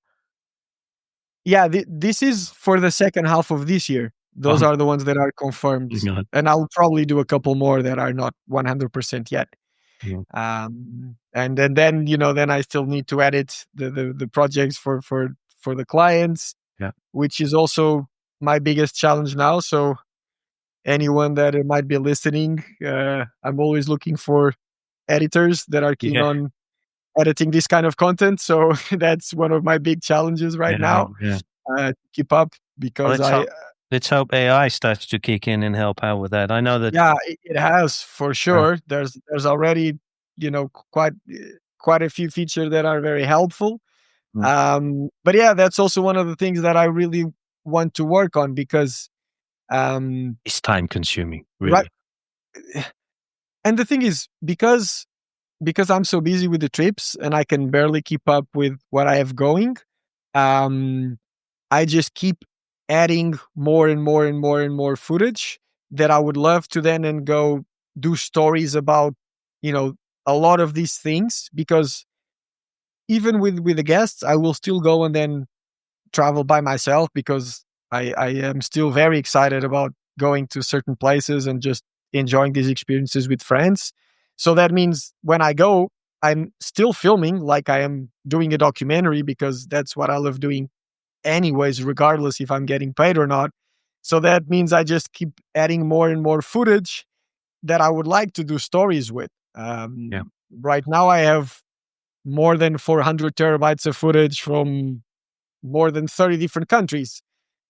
Yeah, this is for the second half of this year. Those Oh are the ones that are confirmed. my god. And I'll probably do a couple more that are not 100% yet. Yeah. And then I still need to edit the projects for the clients, Yeah. which is also my biggest challenge now. So anyone that might be listening, I'm always looking for editors that are keen Yeah. on editing this kind of content. So that's one of my big challenges right Yeah. now, Yeah. to keep up Well, because let's I hope AI starts to kick in and help out with that. I know that. yeah, it has for Uh, sure. There's already quite a few features that are very helpful. mm, But yeah, that's also one of the things that I really want to work on because um, it's time consuming, right. really. And the thing is, because I'm so busy with the trips and I can barely keep up with what I have going, um, I just keep adding more and more and more and more footage that I would love to then and go do stories about, you know, a lot of these things because even with the guests, I will still go and then travel by myself because I am still very excited about going to certain places and just enjoying these experiences with friends. So that means when I go, I'm still filming like I am doing a documentary because that's what I love doing anyways, regardless if I'm getting paid or not. So that means I just keep adding more and more footage that I would like to do stories with. Yeah. Right now, I have more than 400 terabytes of footage from more than 30 different countries.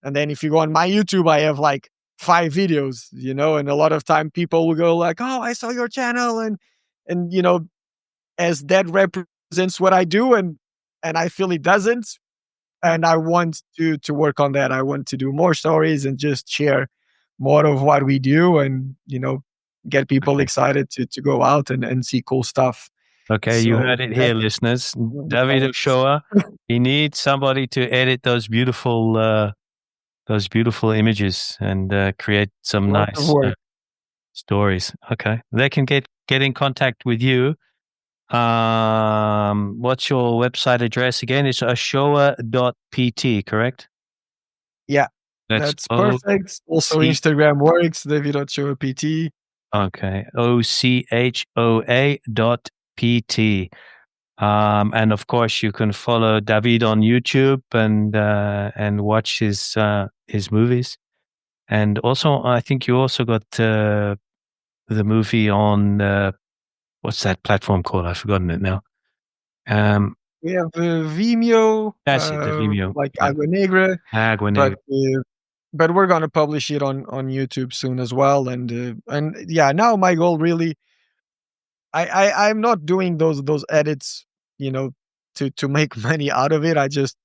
And then if you go on my YouTube, I have like 5 videos, and a lot of time people will go like, "Oh, I saw your channel," and as that represents what I do, and I feel it doesn't, and I want to work on that. I want to do more stories and just share more of what we do, and get people Okay. excited to go out and see cool stuff. Okay, you So heard it that's here, listeners. one of the David plans. Ochoa, he needs somebody to edit those beautiful images and create some Lots of nice work. stories. Okay, they can get in contact with you. What's your website address again? It's ashoa.pt, correct? Yeah, That's that's perfect. Also, C Instagram works. David Ochoa PT. okay, OCHOA.pt. And of course, you can follow David on YouTube and watch his movies. And also, I think you also got the movie on what's that platform called? I've forgotten it now. We have Vimeo, That's it, the Vimeo. like Yeah, Agua Negra, Agua but Negra. but we're gonna publish it on YouTube soon as well. And yeah, now my goal really, I'm not doing those edits, you know, to make money out of it. I just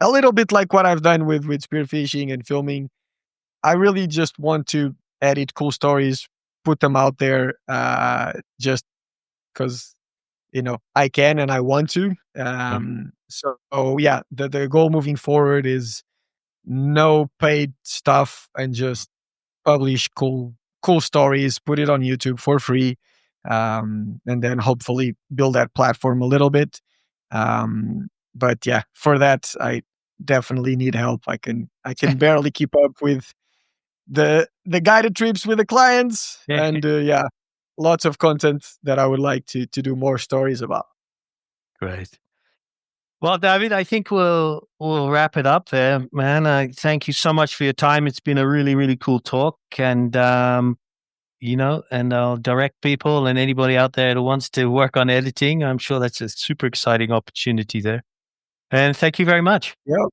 a little bit like what I've done with spearfishing and filming. I really just want to edit cool stories, put them out there, just because I can and I want to. Yeah. So yeah, the goal moving forward is no paid stuff and just publish cool stories, put it on YouTube for free, and then hopefully build that platform a little bit. But yeah, for that I definitely need help. I can barely keep up with the guided trips with the clients, Yeah, and yeah, lots of content that I would like to do more stories about. great. Well, David, I think we'll wrap it up there, man. I thank you so much for your time. It's been a really, really cool talk, and and I'll direct people and anybody out there who wants to work on editing. I'm sure that's a super exciting opportunity there. And thank you very much. Yeah,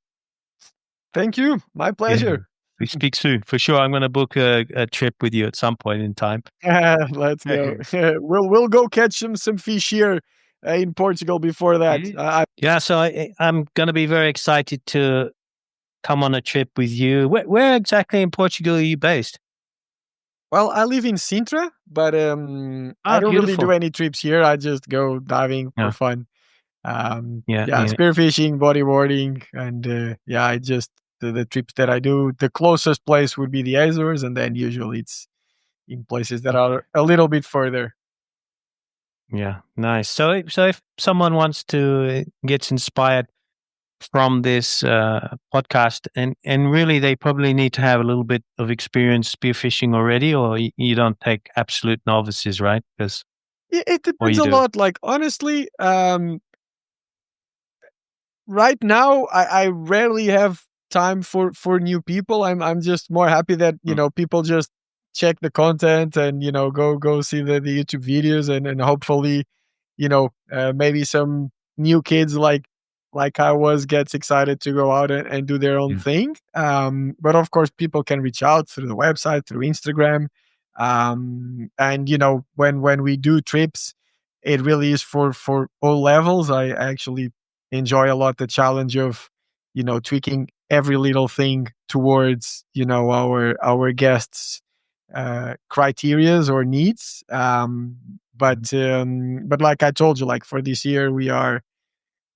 thank you. My Yeah, pleasure. we speak soon for sure. I'm going to book a trip with you at some point in time. Let's go. We'll go catch some fish here in Portugal before that. Yeah. Yeah, so I'm going to be very excited to come on a trip with you. Where exactly in Portugal are you based? Well, I live in Sintra, but I Ah, don't really do beautiful. any trips here. I just go diving for Yeah, fun. yeah, Yeah, yeah. spearfishing, bodyboarding, and yeah, I just the trips that I do. The closest place would be the Azores, and then usually it's in places that Okay. are a little bit further. Yeah, nice. So if someone wants to gets inspired from this podcast, and really they probably need to have a little bit of experience spearfishing already, or you don't take absolute novices, right? Because It or depends you a do. lot. Like honestly, right now I rarely have time for new people. I'm just more happy that Mm, people just check the content and go see the YouTube videos, and hopefully maybe some new kids like I was gets excited to go out and do their own yeah, thing. But of course people can reach out through the website, through Instagram. And when we do trips, it really is for all levels. I actually enjoy a lot the challenge of tweaking every little thing towards our guests criterias or needs. mhm. But like I told you, like for this year we are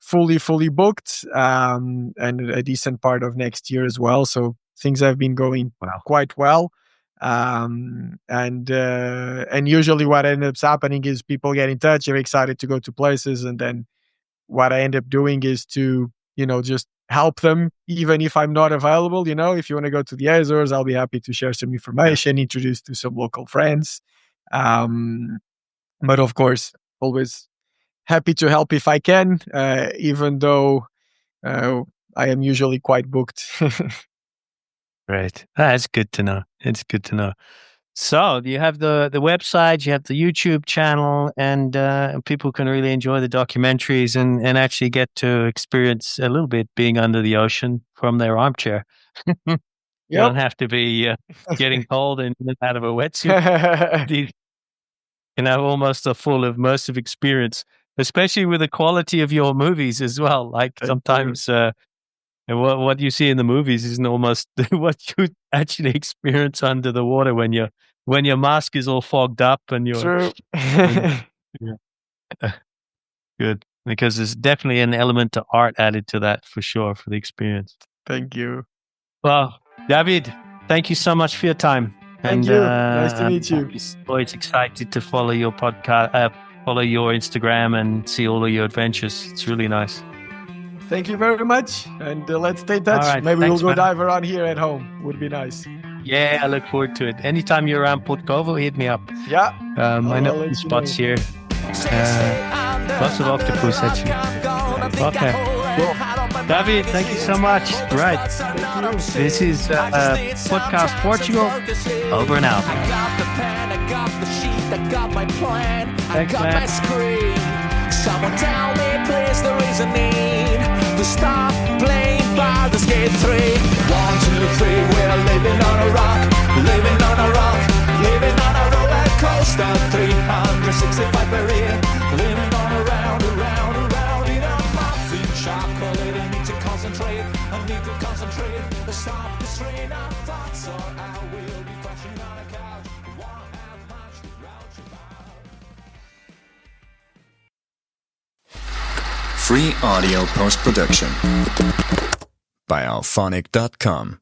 fully booked, and a decent part of next year as well, so things have been going Wow. quite well. And usually what ends up happening is people get in touch, they're excited to go to places, and then what I end up doing is to just help them, even if I'm not available. If you want to go to the Azores, I'll be happy to share some information, introduce to some local friends. But of course, always happy to help if I can, even though I am usually quite booked. Right. That's good to know. It's good to know. So you have the website, you have the YouTube channel, and people can really enjoy the documentaries and actually get to experience a little bit being under the ocean from their armchair. You don't have to be getting cold and out of a wetsuit. You can have almost a full immersive experience, especially with the quality of your movies as well. Like sometimes what you see in the movies isn't almost what you actually experience under the water when your mask is all fogged up and you're good, because there's definitely an element of art added to that for sure for the experience. Thank you. Well, David, thank you so much for your time. Thank you. Nice to meet you. I'm always excited to follow your podcast, follow your Instagram, and see all of your adventures. It's really nice. Thank you very much, and let's stay in touch. Right, maybe thanks, we'll go dive around here at home. Would be nice. Yeah, I look forward to it. Anytime you're around Portugal, hit me up. Yeah. I know some spots here. Lots of octopus, actually. Okay, cool. David, thank you so much. Right. This is Podcast Portugal. Over and out. Thanks, man. Someone tell me, please, there is a need to stop playing Baldur's Gate 3. 1, 2, 3, we're living on a rock, living on a rock, living on a roller coaster. 365 per year, living on around in a muffin shop. Call it a need to concentrate, I need to concentrate. Stop the strain of thoughts, or I will be crashing on a couch. Won't have much to grouch about. Free audio post-production by alphonic.com.